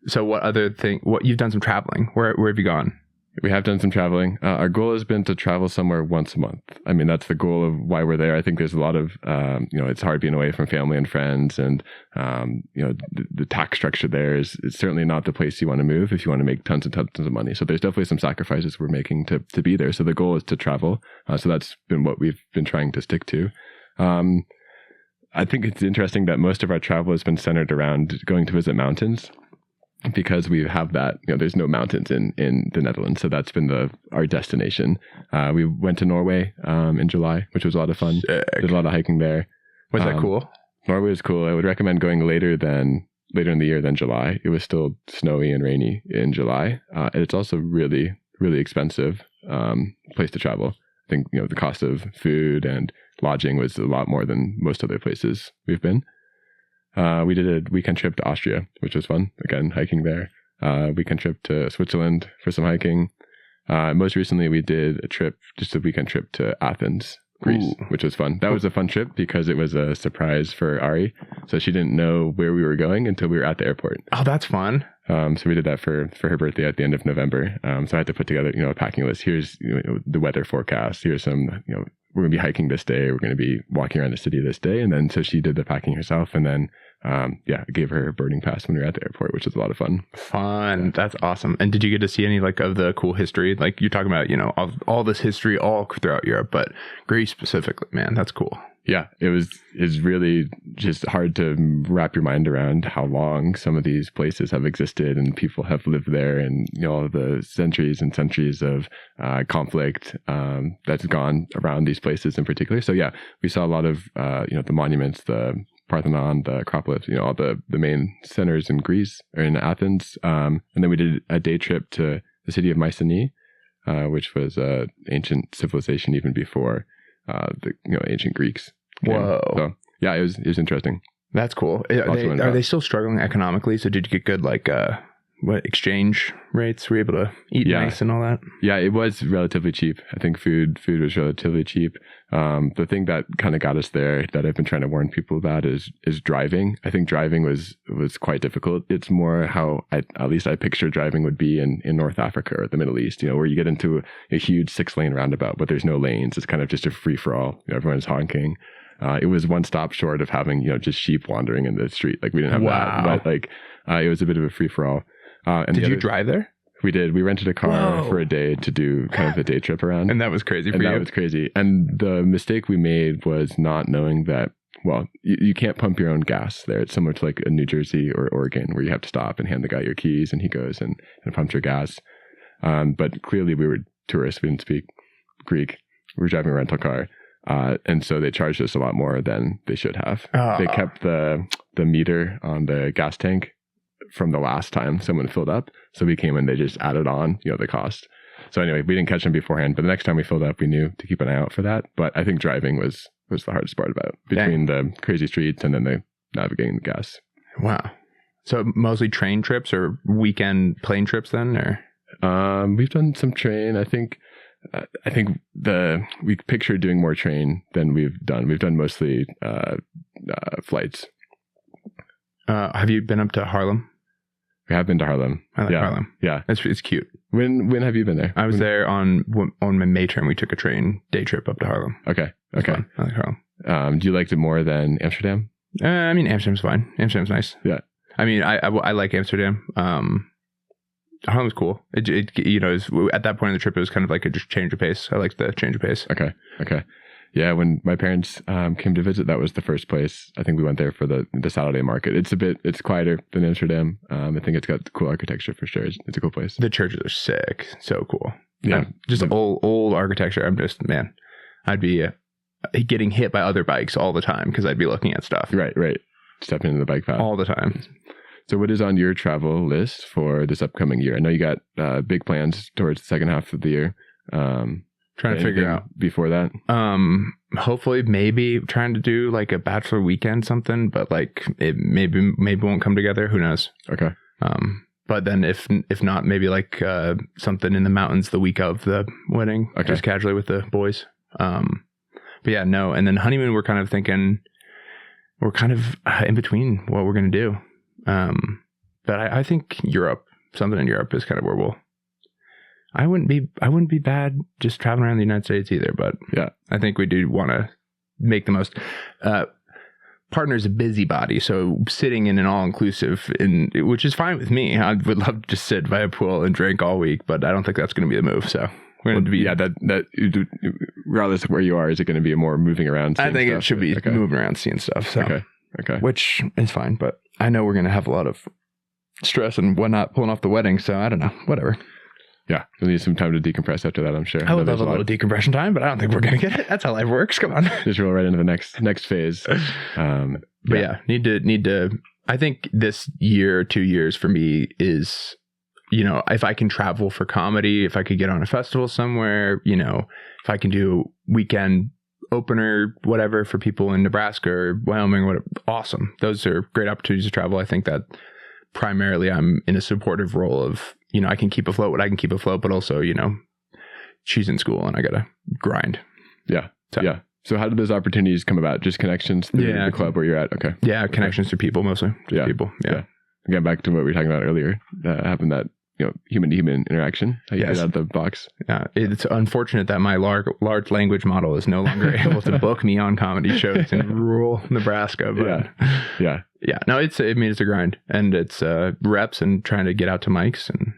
So what you've done some traveling. Where have you gone? We have done some traveling. Our goal has been to travel somewhere once a month. I mean, that's the goal of why we're there. I think there's a lot of, it's hard being away from family and friends. And, the tax structure there is certainly not the place you want to move if you want to make tons and tons of money. So there's definitely some sacrifices we're making to be there. So the goal is to travel. So that's been what we've been trying to stick to. I think it's interesting that most of our travel has been centered around going to visit mountains. Because we have that, there's no mountains in the Netherlands. So that's been our destination. We went to Norway in July, which was a lot of fun. Sick. Did a lot of hiking there. Was that cool? Norway was cool. I would recommend going later in the year than July. It was still snowy and rainy in July. And it's also really, really expensive place to travel. I think, the cost of food and lodging was a lot more than most other places we've been. We did a weekend trip to Austria, which was fun. Again, hiking there. Weekend trip to Switzerland for some hiking. Most recently, we did just a weekend trip to Athens, Greece, which was fun. That was a fun trip because it was a surprise for Ari. So she didn't know where we were going until we were at the airport. Oh, that's fun. So we did that for her birthday at the end of November. So I had to put together, a packing list. Here's the weather forecast. Here's some, we're going to be hiking this day. We're going to be walking around the city this day. And then so she did the packing herself. And then, I gave her a boarding pass when we were at the airport, which was a lot of fun. Fun. That's awesome. And did you get to see any of the cool history? Like you're talking about, all this history all throughout Europe, but Greece specifically, man, that's cool. Yeah, it's really just hard to wrap your mind around how long some of these places have existed and people have lived there, and all the centuries and centuries of conflict that's gone around these places in particular. So yeah, we saw a lot of the monuments, the Parthenon, the Acropolis, all the main centers in Greece or in Athens, and then we did a day trip to the city of Mycenae, which was ancient civilization even before the ancient Greeks. Whoa! So yeah, it was interesting. That's cool. Are they still struggling economically? So did you get good exchange rates? Were you able to eat nice and all that? Yeah, it was relatively cheap. I think food was relatively cheap. The thing that kind of got us there that I've been trying to warn people about is driving. I think driving was quite difficult. It's more how at least I picture driving would be in North Africa or the Middle East, where you get into a huge 6-lane roundabout, but there's no lanes. It's kind of just a free for all. Everyone's honking. It was one stop short of having, just sheep wandering in the street. Like we didn't have that, but it was a bit of a free for all. And did you drive there? We did. We rented a car for a day to do kind of a day trip around. And that was crazy for you? That was crazy. And the mistake we made was not knowing that, you can't pump your own gas there. It's similar to like a New Jersey or Oregon where you have to stop and hand the guy your keys and he goes and pumps your gas. But clearly we were tourists. We didn't speak Greek. We were driving a rental car. And so they charged us a lot more than they should have. They kept the meter on the gas tank from the last time someone filled up. So we came and they just added on, the cost. So anyway, we didn't catch them beforehand, but the next time we filled up, we knew to keep an eye out for that. But I think driving was the hardest part about it, between the crazy streets and then the navigating the gas. Wow. So mostly train trips or weekend plane trips then, or? We've done some train. I think we picture doing more train than we've done. We've done mostly flights. Have you been up to Haarlem? We have been to Haarlem. I like Haarlem. Yeah, it's cute. When have you been there? I was there on my May term. We took a train day trip up to Haarlem. Okay. I like Haarlem. Do you like it more than Amsterdam? Amsterdam's fine. Amsterdam's nice. Yeah. I like Amsterdam. Haarlem's cool. It at that point in the trip, it was kind of like a just change of pace. I liked the change of pace. Okay. Yeah, when my parents came to visit, that was the first place. I think we went there for the Saturday market. It's quieter than Amsterdam. I think it's got cool architecture for sure. It's a cool place. The churches are sick. So cool. Yeah. Just old architecture. Man, I'd be getting hit by other bikes all the time because I'd be looking at stuff. Right. Stepping into the bike path. All the time. So what is on your travel list for this upcoming year? I know you got big plans towards the second half of the year. Trying to figure out before that. Hopefully maybe trying to do like a bachelor weekend something, but like it maybe won't come together. Who knows? Okay. But then if not, maybe like something in the mountains the week of the wedding, just casually with the boys. But yeah, no. And then honeymoon, we're kind of thinking we're kind of in between what we're going to do. But I think something in Europe is kind of where I wouldn't be bad just traveling around the United States either, but yeah, I think we do want to make the most. Partner's a busybody, so sitting in an all-inclusive, which is fine with me. I would love to just sit by a pool and drink all week, but I don't think that's going to be the move. So we're going to be that regardless of where you are, is it going to be a more moving around? I think it should be moving around, seeing stuff. So okay, which is fine, but I know we're going to have a lot of stress and whatnot pulling off the wedding. So I don't know, whatever. Yeah, you'll need some time to decompress after that, I'm sure. I would love a little decompression time, but I don't think we're going to get it. That's how life works. Come on. Just roll right into the next phase. But yeah, need to. I think this year, 2 years for me is, if I can travel for comedy, if I could get on a festival somewhere, if I can do weekend opener, whatever, for people in Nebraska or Wyoming or whatever, awesome. Those are great opportunities to travel. I think that primarily I'm in a supportive role of, I can keep afloat what I can keep afloat, but also, she's in school and I got to grind. Yeah. So how did those opportunities come about? Just connections through the club where you're at? Okay. Yeah. Connections to people mostly. People. Yeah. Again, back to what we were talking about earlier, having that, human to human interaction. How you get out of the box. Yeah. It's unfortunate that my large language model is no longer able to book me on comedy shows in rural Nebraska. But yeah. No, it's a grind, and it's reps and trying to get out to mics and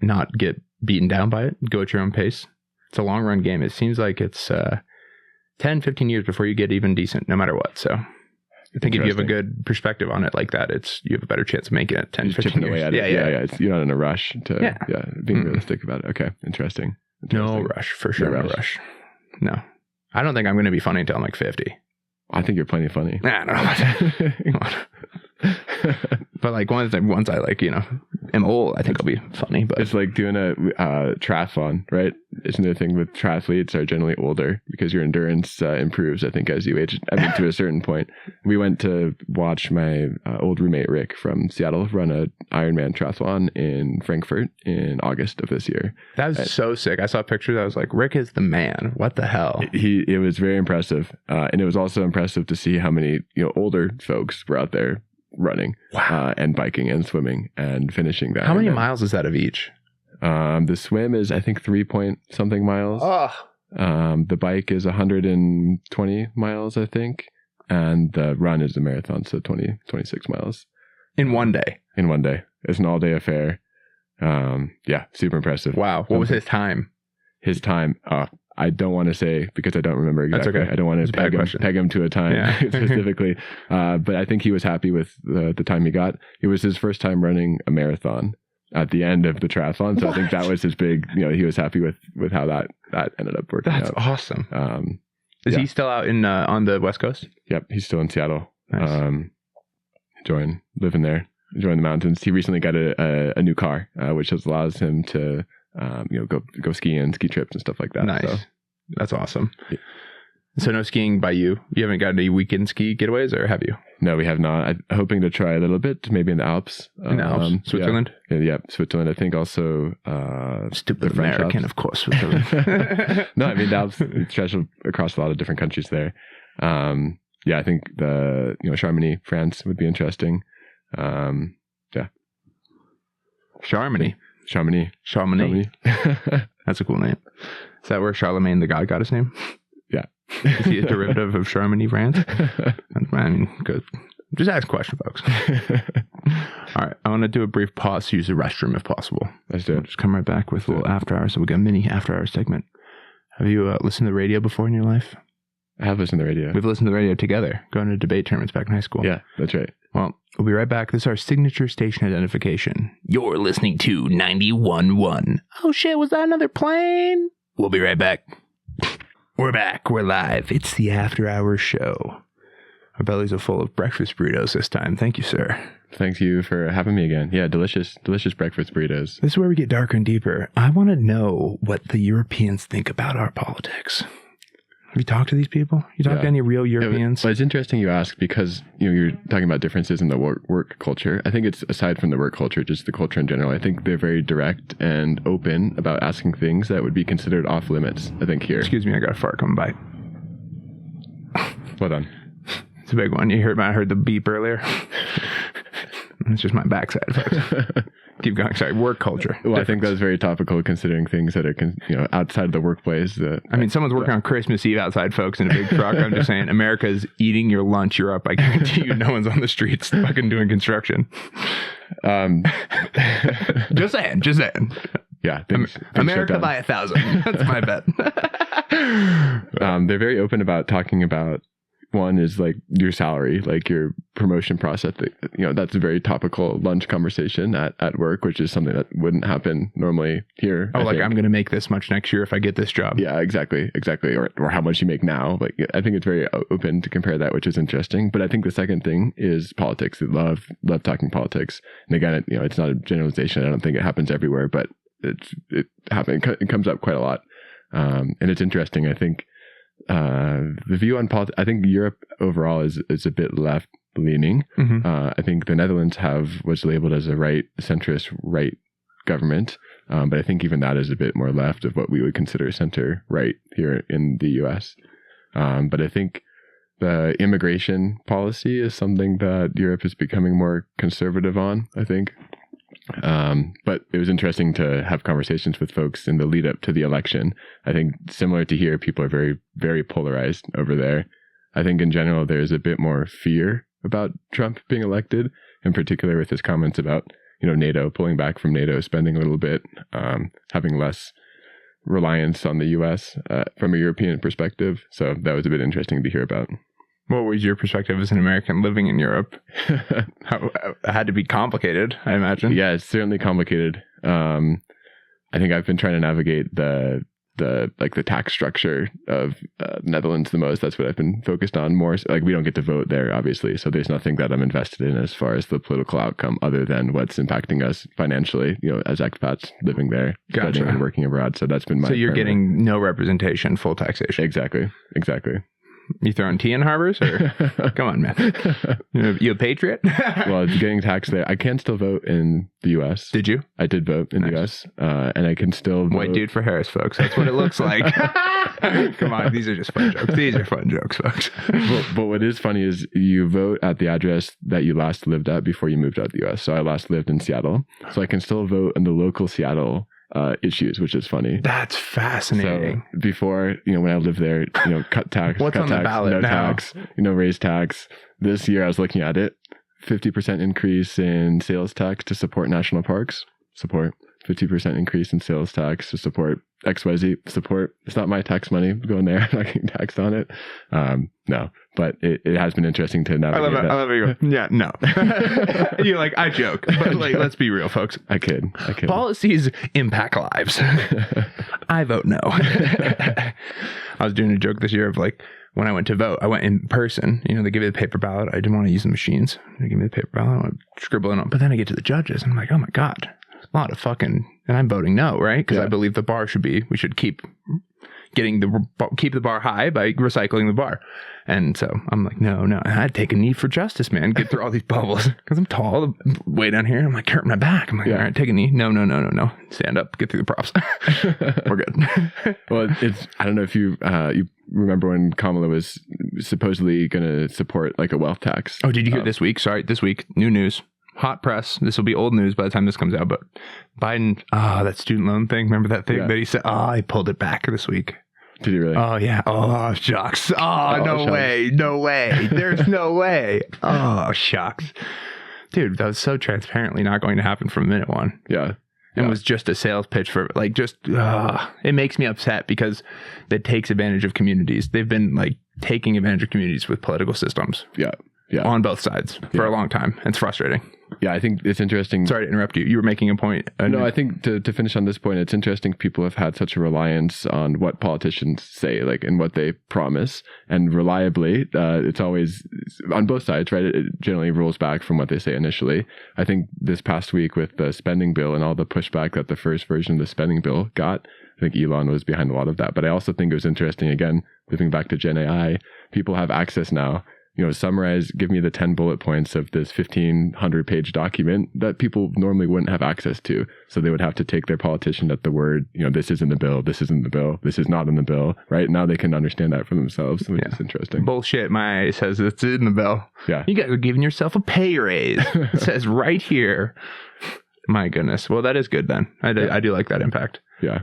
not get beaten down by it. Go at your own pace. It's a long run game. It seems like it's 10, 15 years before you get even decent, no matter what. So I think if you have a good perspective on it like that, you have a better chance of making it 10, 15 years. Away at it. Yeah. You're not in a rush to being realistic about it. Okay. Interesting. No rush, for sure. No rush. No. I don't think I'm going to be funny until I'm like 50. I think you're plenty funny. Nah, I don't know about that. But like once I like, am old, I think I'll be funny. But it's like doing a triathlon, right? Isn't the thing with triathletes are generally older because your endurance improves, I think, as you age. I mean, to a certain point. We went to watch my old roommate Rick from Seattle run a Ironman triathlon in Frankfurt in August of this year. That was so sick. I saw pictures. I was like, Rick is the man. What the hell? It was very impressive, and it was also impressive to see how many older folks were out there running. Wow. And biking and swimming and finishing that. How many miles is that of each? The swim is, I think, 3-point-something miles. Oh. The bike is 120 miles, I think. And the run is a marathon, so 26 miles. In one day? In one day. It's an all-day affair. Super impressive. Wow. What was his time? His time, I don't want to say because I don't remember exactly. That's okay. I don't want to peg him to a time specifically. But I think he was happy with the time he got. It was his first time running a marathon at the end of the triathlon. So I think that was his big, he was happy with how that ended up working out. That's awesome. Is he still out in on the West Coast? Yep. He's still in Seattle. Nice. Living there, enjoying the mountains. He recently got a new car, which allows him to go skiing, ski trips and stuff like that. Nice. So. That's awesome. Yeah. So no skiing by you? You haven't got any weekend ski getaways, or have you? No, we have not. I'm hoping to try a little bit, maybe in the Alps. Switzerland? Yeah, Switzerland. I think also... Stupid American, of course, Switzerland. No, I mean, the Alps stretch across a lot of different countries there. I think the Chamonix, France would be interesting. Chamonix. That's a cool name. Is that where Charlemagne the God got his name? Yeah. Is he a derivative of Chamonix, France? I mean, good. Just ask a question, folks. All right. I want to do a brief pause to use the restroom if possible. Let's do it. Just come right back with a little after hours. So we got a mini after hours segment. Have you listened to the radio before in your life? I have listened to the radio. We've listened to the radio together, going to debate tournaments back in high school. Yeah, that's right. Well, we'll be right back. This is our signature station identification. You're listening to 91.1. Oh shit, was that another plane? We'll be right back. We're back. We're live. It's the After Hours show. Our bellies are full of breakfast burritos this time. Thank you, sir. Thank you for having me again. Yeah, delicious breakfast burritos. This is where we get darker and deeper. I want to know what the Europeans think about our politics. Have you talked to these people? You talked to any real Europeans? Well, it's interesting you ask because you're talking about differences in the work culture. I think it's aside from the work culture, just the culture in general. I think they're very direct and open about asking things that would be considered off limits. I think here. Excuse me, I got a fart coming by. Well done. It's a big one. I heard the beep earlier. It's just my backside, folks. Keep going. Sorry, work culture. Well, I think that's very topical considering things that are, outside the workplace. Someone's working on Christmas Eve outside, folks, in a big truck. I'm just saying, America's eating your lunch. You're up. I guarantee you no one's on the streets fucking doing construction. Just saying. Yeah. America by 1,000. That's my bet. They're very open about talking about, one is like your salary, like your promotion process. That's a very topical lunch conversation at work, which is something that wouldn't happen normally here. Oh, I'm going to make this much next year if I get this job. Yeah, exactly. Or how much you make now. Like, I think it's very open to compare that, which is interesting. But I think the second thing is politics. They love talking politics. And again, it's not a generalization. I don't think it happens everywhere, but it comes up quite a lot. And it's interesting. I think the view on politics, I think Europe overall is a bit left leaning. Mm-hmm. I think the Netherlands have what's labeled as a centrist right government. But I think even that is a bit more left of what we would consider center right here in the US. But I think the immigration policy is something that Europe is becoming more conservative on, I think. But it was interesting to have conversations with folks in the lead up to the election. I think similar to here, people are very, very polarized over there. I think in general, there's a bit more fear about Trump being elected, in particular with his comments about, NATO, pulling back from NATO, spending a little bit, having less reliance on the US from a European perspective. So that was a bit interesting to hear about. What was your perspective as an American living in Europe? It had to be complicated, I imagine. Yeah, it's certainly complicated. I think I've been trying to navigate the tax structure of Netherlands the most. That's what I've been focused on more. So, we don't get to vote there, obviously. So there's nothing that I'm invested in as far as the political outcome other than what's impacting us financially, as expats living there, studying and working abroad. So that's been my... So you're getting no representation, full taxation. Exactly. You throwing tea in harbors? Or come on, man. You a patriot? Well, it's getting taxed there. I can still vote in the U.S. Did you? I did vote in the U.S. And I can still vote. White dude for Harris, folks. That's what it looks like. Come on, these are just fun jokes. These are fun jokes, folks. But what is funny is you vote at the address that you last lived at before you moved out of the U.S. So I last lived in Seattle. So I can still vote in the local Seattle issues, which is funny. That's fascinating. So before, when I lived there, cut tax, what's cut on tax, the ballot no now? Tax, raise tax. This year I was looking at it, 50% increase in sales tax to support national parks, support. 50% increase in sales tax to support XYZ, support. It's not my tax money going there. I'm not getting taxed on it. No, but it has been interesting to navigate. I love it. You go, yeah, no. You're like, I joke, but let's be real, folks. I kid. Policies impact lives. I vote no. I was doing a joke this year of when I went to vote, I went in person. They give me the paper ballot. I didn't want to use the machines. They give me the paper ballot. I want to scribble it on. But then I get to the judges and I'm like, oh my God. A lot of fucking, and I'm voting no, right? Because I believe we should keep the bar high by recycling the bar. And so I'm like, no. And I'd take a knee for justice, man. Get through all these bubbles because I'm tall, way down here. I'm hurting my back. I'm like, all right, take a knee. No. Stand up, get through the props. We're good. Well, I don't know if you remember when Kamala was supposedly going to support a wealth tax. Oh, did you hear this week? Sorry, this week, new news. Hot press. This will be old news by the time this comes out, but Biden, that student loan thing. Remember that thing that he said? He pulled it back this week. Did he really? Oh, yeah. Oh, shucks. No way. There's no way. Oh, shucks. Dude, that was so transparently not going to happen from minute one. Yeah. And was just a sales pitch for it makes me upset because that takes advantage of communities. They've been taking advantage of communities with political systems. Yeah. On both sides for a long time. It's frustrating. Yeah, I think it's interesting. Sorry to interrupt you. You were making a point. No, I think to finish on this point, it's interesting people have had such a reliance on what politicians say, like, and what they promise. And reliably, it's always on both sides, right? It generally rolls back from what they say initially. I think this past week with the spending bill and all the pushback that the first version of the spending bill got, I think Elon was behind a lot of that. But I also think it was interesting, again, moving back to Gen AI, people have access now. Summarize, give me the 10 bullet points of this 1,500 page document that people normally wouldn't have access to. So they would have to take their politician at the word, this is in the bill, this isn't the bill, this is not in the bill, right? Now they can understand that for themselves, which is interesting. Bullshit, my says it's in the bill. Yeah. You guys are giving yourself a pay raise. It says right here. My goodness. Well, that is good then. I do like that impact. Yeah.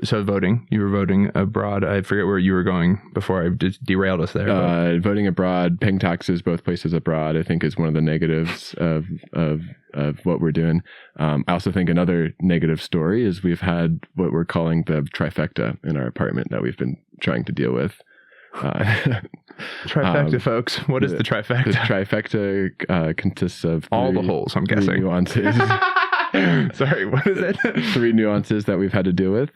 So voting, you were voting abroad. I forget where you were going before I just derailed us there. Voting abroad, paying taxes, both places abroad, I think is one of the negatives of what we're doing. I also think another negative story is we've had what we're calling the trifecta in our apartment that we've been trying to deal with. Trifecta, folks. What is the trifecta? The trifecta consists of all the holes, I'm guessing. Nuances. Sorry, what is it? 3 nuances that we've had to deal with,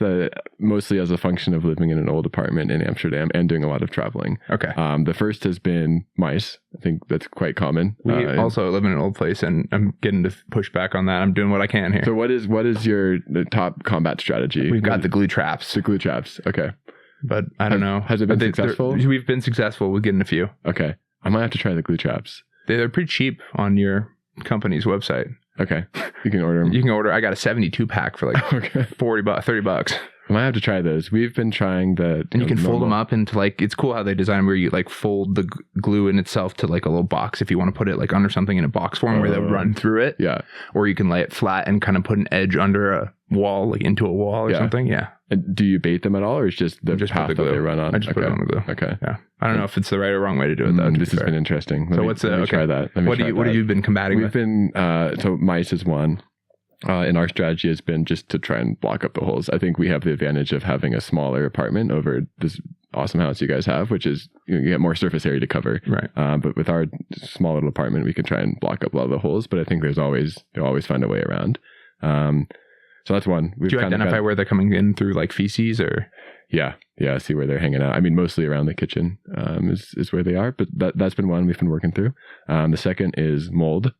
mostly as a function of living in an old apartment in Amsterdam and doing a lot of traveling. Okay. The first has been mice. I think that's quite common. We also live in an old place, and I'm getting to push back on that. I'm doing what I can here. So what is the top combat strategy? We've got the glue traps. The glue traps. Okay. But I don't know. Has it been successful? We've been successful with getting a few. Okay. I might have to try the glue traps. They're pretty cheap on your company's website. Okay. You can order them. You can order. I got a 72 pack for like okay. $30. I might have to try those. We've been trying the... And you can fold them up into like... It's cool how they design where you like fold the glue in itself to like a little box if you want to put it like under something in a box form where they'll run through it. Yeah. Or you can lay it flat and kind of put an edge under a wall, like into a wall or something. Yeah. And do you bait them at all, or is just the path that they run on? I just put it on the glue. Okay. Yeah. I don't know if it's the right or wrong way to do it though. This has been interesting. Let me try that. What have you been combating with? We've been... so mice is one. And our strategy has been just to try and block up the holes. I think we have the advantage of having a smaller apartment over this awesome house you guys have, which is you get more surface area to cover. Right. But with our small little apartment, we can try and block up a lot of the holes. But I think they'll always find a way around. So that's one. Do you identify where they're coming in through like feces or? Yeah. See where they're hanging out. I mean, mostly around the kitchen is where they are. But that's been one we've been working through. The second is mold.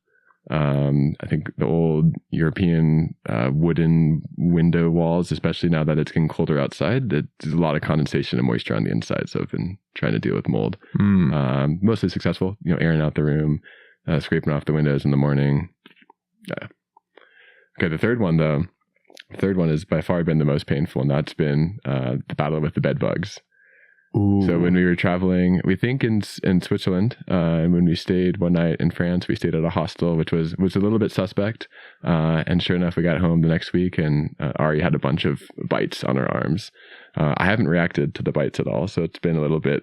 I think the old European wooden window walls, especially now that it's getting colder outside, there's a lot of condensation and moisture on the inside. So I've been trying to deal with mold. Mostly successful, airing out the room, scraping off the windows in the morning. Yeah. Okay, the third one has by far been the most painful, and that's been the battle with the bed bugs. Ooh. So when we were traveling, we think in Switzerland, and when we stayed one night in France, we stayed at a hostel, which was a little bit suspect. And sure enough, we got home the next week, and Ari had a bunch of bites on her arms. I haven't reacted to the bites at all, so it's been a little bit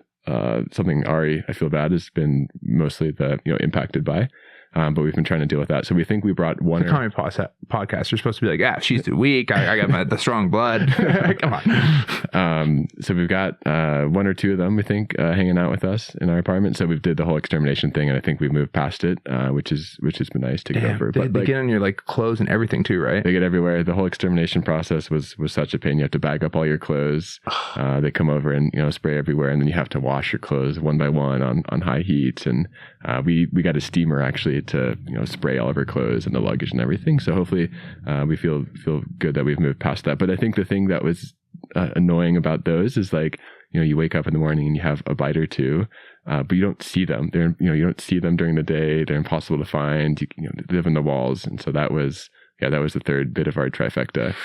something Ari, I feel bad, has been mostly impacted by. But we've been trying to deal with that. So we think we brought one. The comedy podcast, you're supposed to be like, she's too weak. I got the strong blood. Come on. So we've got one or two of them, we think, hanging out with us in our apartment. So we've did the whole extermination thing, and I think we've moved past it, which has been nice to get over. They get on your like clothes and everything too, right? They get everywhere. The whole extermination process was such a pain. You have to bag up all your clothes. They come over and spray everywhere, and then you have to wash your clothes one by one on high heat. And we got a steamer actually to spray all of our clothes and the luggage and everything. So hopefully we feel good that we've moved past that. But I think the thing that was annoying about those is like you wake up in the morning and you have a bite or two, but you don't see them. They're you don't see them during the day. They're impossible to find. They live in the walls, and so that was the third bit of our trifecta.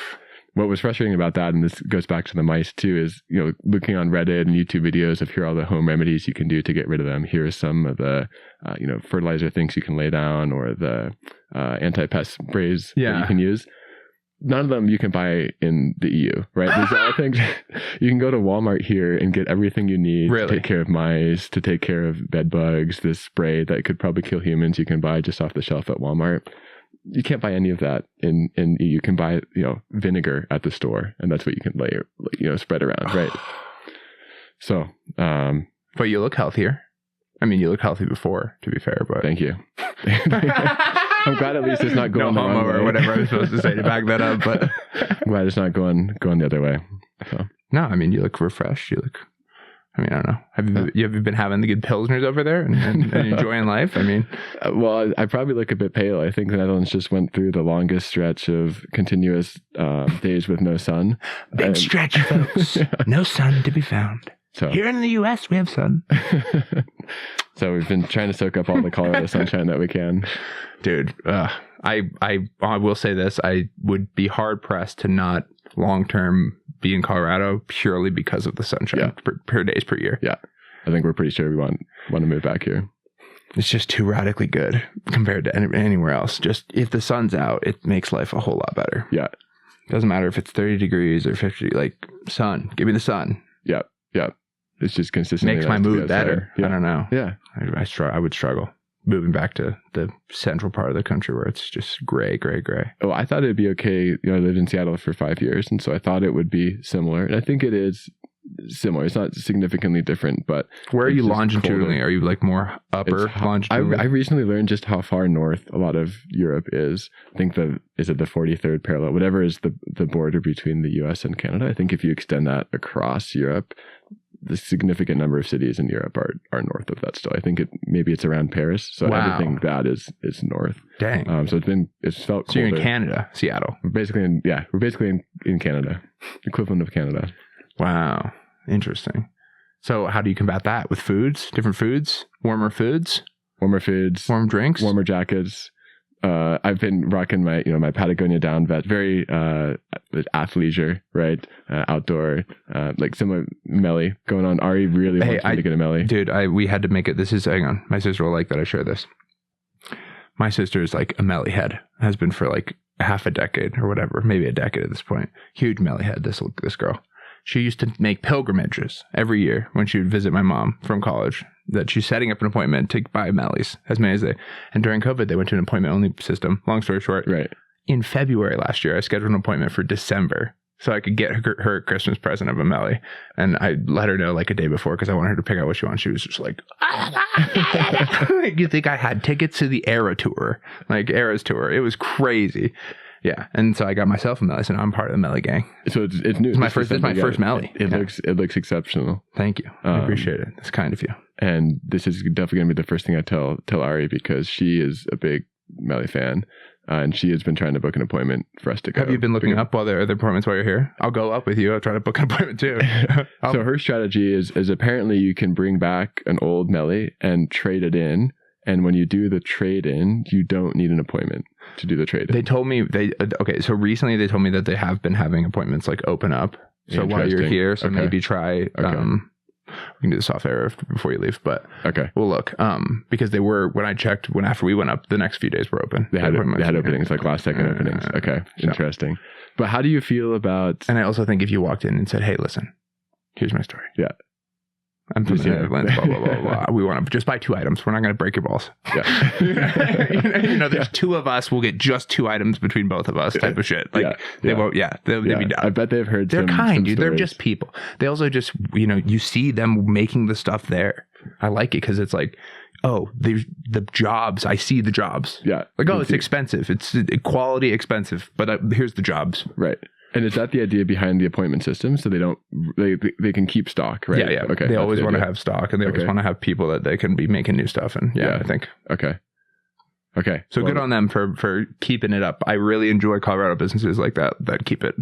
What was frustrating about that, and this goes back to the mice too, is looking on Reddit and YouTube videos of here are all the home remedies you can do to get rid of them. Here are some of the fertilizer things you can lay down, or the anti-pest sprays that you can use. None of them you can buy in the EU, right? These are all things you can go to Walmart here and get everything you need to take care of mice, to take care of bed bugs. This spray that could probably kill humans you can buy just off the shelf at Walmart. You can't buy any of that in EU. You can buy vinegar at the store, and that's what you can spread around, right? So But you look healthier. I mean, you look healthy before, to be fair, but... Thank you. I'm glad at least it's not going no the wrong homo way. or whatever I was supposed to say to back that up, but... I'm glad it's not going the other way. So. No, I mean, you look refreshed. You look... I mean, I don't know. Have you been having the good Pilsners over there and enjoying life? I mean... Well, I probably look a bit pale. I think the Netherlands just went through the longest stretch of continuous days with no sun. Big stretch, folks. No sun to be found. So. Here in the U.S., we have sun. So we've been trying to soak up all the Colorado sunshine that we can. Dude, I will say this. I would be hard-pressed to not long-term be in Colorado purely because of the sunshine per days per year. Yeah. I think we're pretty sure we want to move back here. It's just too radically good compared to anywhere else. Just if the sun's out, it makes life a whole lot better. Yeah. Doesn't matter if it's 30 degrees or 50, like sun. Give me the sun. Yeah. Yeah. It's just consistently makes my mood better. Yeah. I don't know. Yeah. I would struggle moving back to the central part of the country where it's just gray. Oh, I thought it'd be okay. You know, I lived in Seattle for 5 years, and so I thought it would be similar. And I think it is similar. It's not significantly different, but where are you longitudinally? Colder. Are you like more upper longitudinally? I recently learned just how far north a lot of Europe is. I think is it the 43rd parallel? Whatever is the border between the US and Canada. I think if you extend that across Europe, the significant number of cities in Europe are north of that still. I think maybe it's around Paris. So everything that is north. Dang. So it's felt colder. So you're in Canada, Seattle. We're basically in Canada, equivalent of Canada. Wow. Interesting. So how do you combat that? With foods? Different foods? Warmer foods? Warmer foods. Warm drinks? Warmer jackets. I've been rocking my Patagonia down vest, very athleisure, right? Outdoor, like similar Melly going on. Ari really wants me to get a Melly. Dude, we had to make it. Hang on. My sister will like that I share this. My sister is like a Melly head. Has been for like half a decade or whatever, maybe a decade at this point. Huge Melly head, this girl. She used to make pilgrimages every year when she would visit my mom from college, that she's setting up an appointment to buy Mellies, as many as they. And during COVID, they went to an appointment-only system. Long story short, right. In February last year, I scheduled an appointment for December so I could get her a Christmas present of a Melly. And I let her know like a day before because I wanted her to pick out what she wanted. She was just like, you think I had tickets to the Era's tour. It was crazy. Yeah, and so I got myself a Melly, so now I'm part of the Melly gang. So it's new. It's my first Melly. It looks exceptional. Thank you. I appreciate it. It's kind of you. And this is definitely going to be the first thing I tell Ari because she is a big Melly fan, and she has been trying to book an appointment for us to go. Have you been looking up while there are other appointments while you're here? I'll go up with you. I'll try to book an appointment too. So her strategy is apparently you can bring back an old Melly and trade it in. And when you do the trade-in, you don't need an appointment to do the trade-in. They told me so recently they told me that they have been having appointments like open up. So while you're here, maybe try, we can do this off air before you leave, but we'll look. Because they were, when I checked, after we went up, the next few days were open. They had openings, like last second openings. Okay. Interesting. But how do you feel about... And I also think if you walked in and said, hey, listen, here's my story. Yeah. I'm from the Netherlands, blah, blah, blah, blah. We want to just buy 2 items. We're not going to break your balls. Yeah. There's 2 of us. We'll get just 2 items between both of us type of shit. They won't, they'll be down. I bet they've heard They're kind, dude. Stories. They're just people. They also just, you see them making the stuff there. I like it because it's like, oh, the jobs. I see the jobs. Yeah. Like, oh, it's expensive. It's quality expensive, but here's the jobs. Right. And is that the idea behind the appointment system? So they can keep stock, right? Yeah. Okay. They always want to have stock, and they always want to have people that they can be making new stuff. And I think. Okay. So good on them for keeping it up. I really enjoy Colorado businesses like that keep it.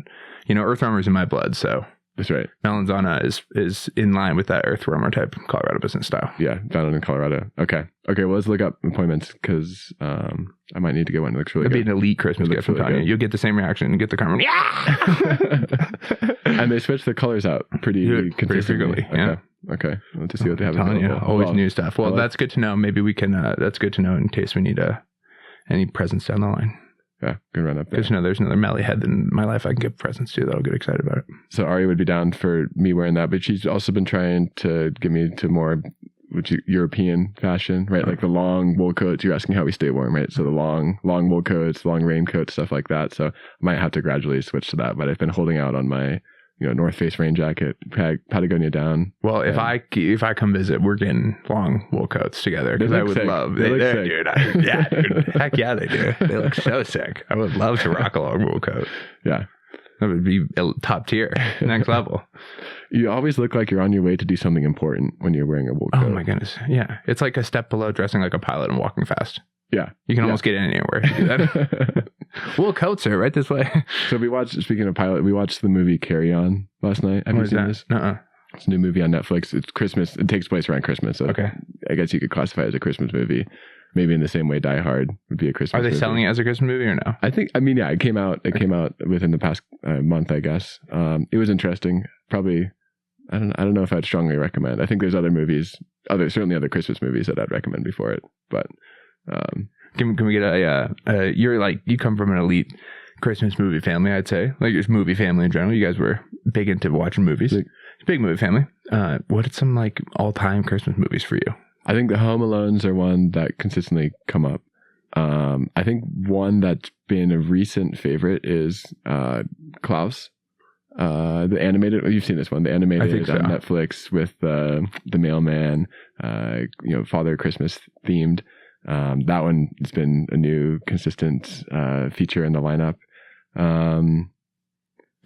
Earthwormer's in my blood, so. That's right. Melanzana is in line with that earthwormer type Colorado business style. Yeah, down in Colorado. Okay. Well, let's look up appointments because I might need to get one. It looks really good. It'd be an elite Christmas gift from Tanya. You'll get the same reaction. You get the comment. Yeah! And they switch the colors out pretty frequently. Yeah. Okay. We'll just see what they have. Always new stuff. Well, that's good to know. Maybe we can. That's good to know in case we need any presents down the line. Yeah, good run up there. Because there's another Melly head in my life I can give presents to that'll get excited about it. So Ari would be down for me wearing that, but she's also been trying to get me to more European fashion, right? Like the long wool coats. You're asking how we stay warm, right? So the long wool coats, long raincoats, stuff like that. So I might have to gradually switch to that, but I've been holding out on my North Face rain jacket, Patagonia down. Well, if I come visit, we're getting long wool coats together because I would sick. love. They look sick. Dude. Heck yeah, they do. They look so sick. I would love to rock a long wool coat. Yeah. That would be top tier, next level. You always look like you're on your way to do something important when you're wearing a wool coat. Oh my goodness. Yeah. It's like a step below dressing like a pilot and walking fast. Yeah. You can almost get in anywhere if you do that. Wool coats are right this way. So speaking of pilot, we watched the movie Carry On last night. Have you seen this? It's a new movie on Netflix. It's Christmas. It takes place around Christmas. So okay. I guess you could classify it as a Christmas movie. Maybe in the same way Die Hard would be a Christmas movie. Are they selling it as a Christmas movie or no? It came out within the past month, I guess. It was interesting. Probably, I don't know if I'd strongly recommend. I think there's certainly other Christmas movies that I'd recommend before it. But can we get you come from an elite Christmas movie family, I'd say. Like just movie family in general. You guys were big into watching movies. Big movie family. What are some like all-time Christmas movies for you? I think the Home Alones are one that consistently come up. I think one that's been a recent favorite is Klaus. The animated, you've seen this one, the animated on Netflix with the mailman, Father Christmas themed. That one has been a new consistent feature in the lineup.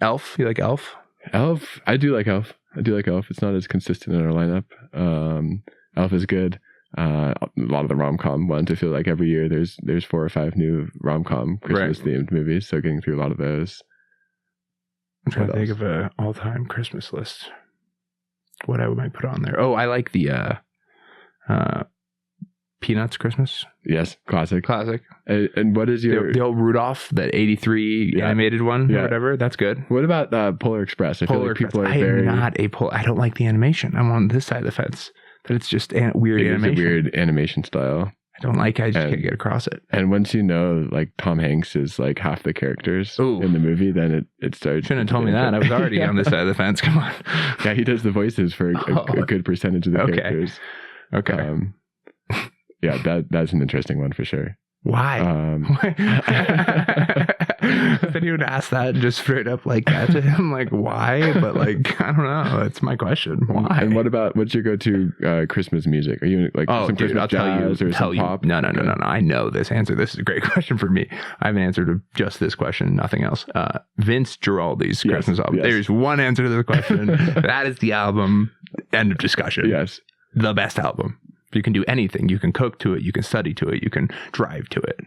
Elf, you like Elf? Elf, I do like Elf. It's not as consistent in our lineup. Elf is good. A lot of the rom-com ones, I feel like every year there's 4 or 5 new rom-com Christmas themed movies. So getting through a lot of those. I'm trying to think of an all-time Christmas list. What I might put on there. Oh, I like the Peanuts Christmas. Yes, classic. And what is the old Rudolph, that 83 animated one or whatever? That's good. What about Polar Express? I feel like people are very... I don't like the animation. I'm on this side of the fence. That it's just weird animation. It's a weird animation style. I don't like it. I just can't get across it. And once you know, like, Tom Hanks is like half the characters in the movie, then it starts... Shouldn't have told me that. I was already on this side of the fence. Come on. Yeah, he does the voices for a good percentage of the characters. Okay. Yeah, that's an interesting one for sure. Why? Then he would ask that just straight up like that to him, like why? But like I don't know. That's my question. Why? And what's your go-to Christmas music? Are you like some Christmas jazz or some pop? No. I know this answer. This is a great question for me. I have an answer to just this question, nothing else. Vince Guaraldi's Christmas album. Yes. There's one answer to the question. That is the album. End of discussion. Yes, the best album. You can do anything. You can cook to it. You can study to it. You can drive to it.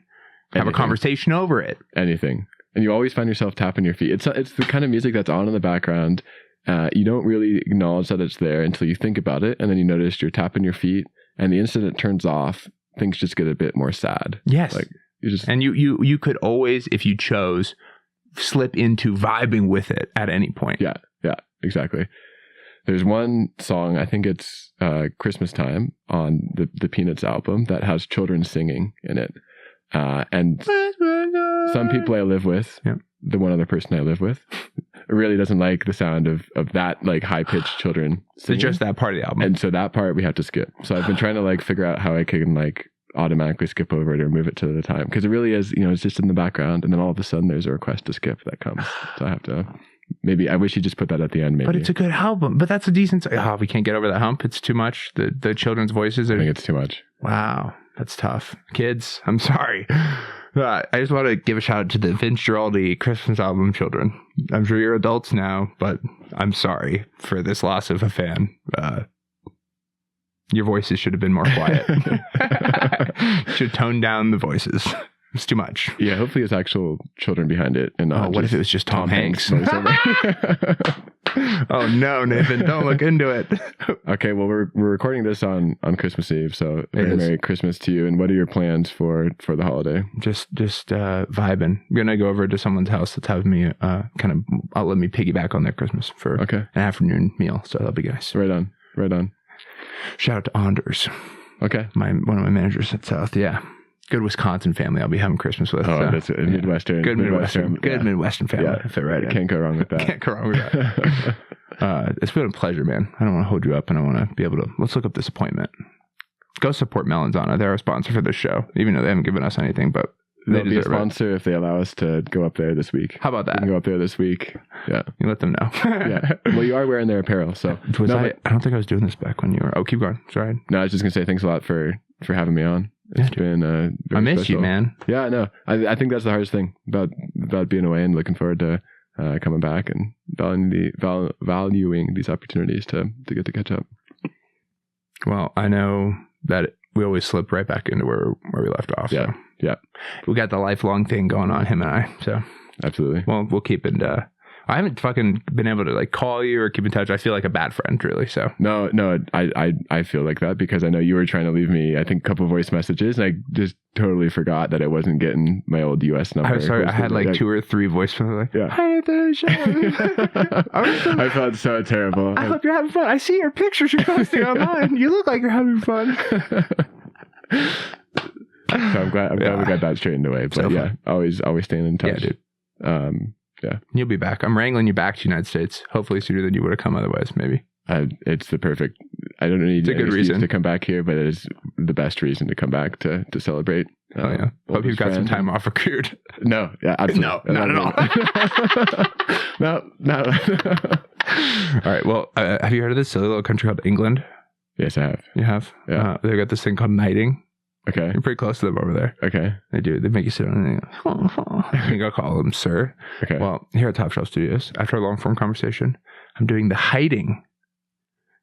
Have a conversation over it. Anything. And you always find yourself tapping your feet. It's the kind of music that's on in the background. You don't really acknowledge that it's there until you think about it. And then you notice you're tapping your feet. And the instant it turns off, things just get a bit more sad. Yes. Like and you could always, if you chose, slip into vibing with it at any point. Yeah, exactly. There's one song, I think it's Christmas Time on the Peanuts album that has children singing in it. And some people I live with, the one other person I live with, really doesn't like the sound of that like high-pitched children singing. So just that part of the album. And so that part we have to skip. So I've been trying to like figure out how I can like automatically skip over it or move it to the time. Because it really is, it's just in the background. And then all of a sudden there's a request to skip that comes. So I have to... Maybe I wish you just put that at the end. Maybe, but it's a good album. But that's a decent. We can't get over that hump. It's too much. The children's voices. I think it's too much. Wow, that's tough. Kids, I'm sorry. I just want to give a shout out to the Vince Guaraldi Christmas album, Children. I'm sure you're adults now, but I'm sorry for this loss of a fan. Your voices should have been more quiet. Should tone down the voices. It's too much. Yeah, hopefully it's actual children behind it. And not what if it was just Tom Hanks? Oh no, Nathan, don't look into it. Okay, well we're recording this on Christmas Eve, so Merry Christmas to you. And what are your plans for the holiday? Just vibing. I'm gonna go over to someone's house that's having me I'll let me piggyback on their Christmas for an afternoon meal. So that'll be nice. Right on. Shout out to Anders. Okay. One of my managers at South. Yeah. Good Wisconsin family I'll be having Christmas with. Oh, that's a Midwestern. Good Midwestern family. Yeah. If it right. Can't go wrong with that. Can't go wrong with that. It's been a pleasure, man. I don't want to hold you up, and I want to be able to... Let's look up this appointment. Go support Melonzana. They're our sponsor for this show, even though they haven't given us anything, but They'll be a deserve it. sponsor if they allow us to go up there this week. How about We that? can go up there this week. Yeah. You let them know. Yeah. Well, you are wearing their apparel, so. Was No, I? but- I don't think I was doing this back when you were. Oh, keep going. Sorry. No, I was just gonna say thanks a lot for having me on. It's been very I miss you, special. man. Yeah, I know. I think that's the hardest thing about being away, and looking forward to coming back and valuing these opportunities to get to catch up. Well, I know that we always slip right back into where we left off. Yeah. So. Yeah. We got the lifelong thing going on, him and I. So, Absolutely. well, we'll keep it. I haven't fucking been able to like call you or keep in touch. I feel like a bad friend, really. So No, I feel like that because I know you were trying to leave me, I think, a couple voice messages, and I just totally forgot that I wasn't getting my old US number. I'm sorry. I had like 2 or 3 voice messages. Like, Yeah. Hi, the show. I felt so terrible. I hope you're having fun. I see your pictures you're posting online. You look like you're having fun. So I'm glad we got that straightened away. But So yeah, always staying in touch. Yeah, dude. Yeah. You'll be back. I'm wrangling you back to the United States. Hopefully sooner than you would have come otherwise, maybe. It's the perfect. I don't need It's a good an excuse reason to come back here, but it is the best reason to come back to celebrate. Oh yeah. Hope you've got some time off accrued. No, yeah, absolutely. No, not at all. No. All right. Well, have you heard of this silly little country called England? Yes, I have. You have? Yeah. They got this thing called knighting. Okay. You're pretty close to them over there. Okay. They do. They make you sit on and you go call them sir. Okay. Well, here at Top Shelf Studios, after a long form conversation, I'm doing the hiding.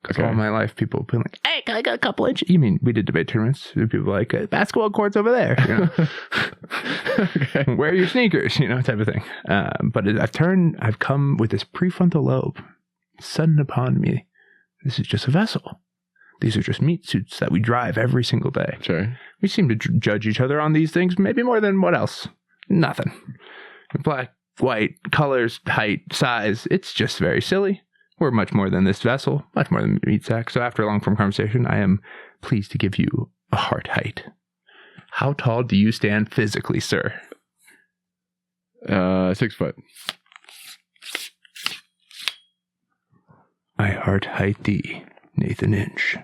Because all my life, people have been like, hey, can I get a couple inches? You mean, we did debate tournaments. People were like, basketball court's over there. You know? Okay. Wear your sneakers, you know, type of thing. But I've come with this prefrontal lobe sudden upon me. This is just a vessel. These are just meat suits that we drive every single day. Sure. We seem to judge each other on these things, maybe more than what else? Nothing. Black, white, colors, height, size. It's just very silly. We're much more than this vessel, much more than meat sack. So after a long form conversation, I am pleased to give you a heart height. How tall do you stand physically, sir? 6 foot. I heart height thee, Nathan Inge.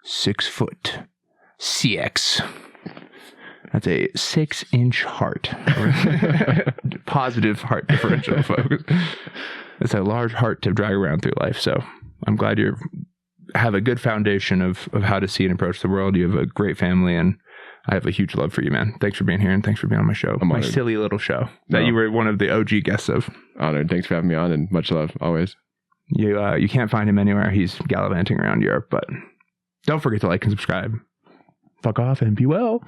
6 foot. CX. That's a 6-inch heart. Positive heart differential, folks. It's a large heart to drag around through life. So I'm glad you have a good foundation of how to see and approach the world. You have a great family, and I have a huge love for you, man. Thanks for being here, and thanks for being on my show. I'm my honored. silly little show that you were one of the OG guests of. Honored. Thanks for having me on, and much love always. You can't find him anywhere. He's gallivanting around Europe, but don't forget to like and subscribe. Fuck off and be well.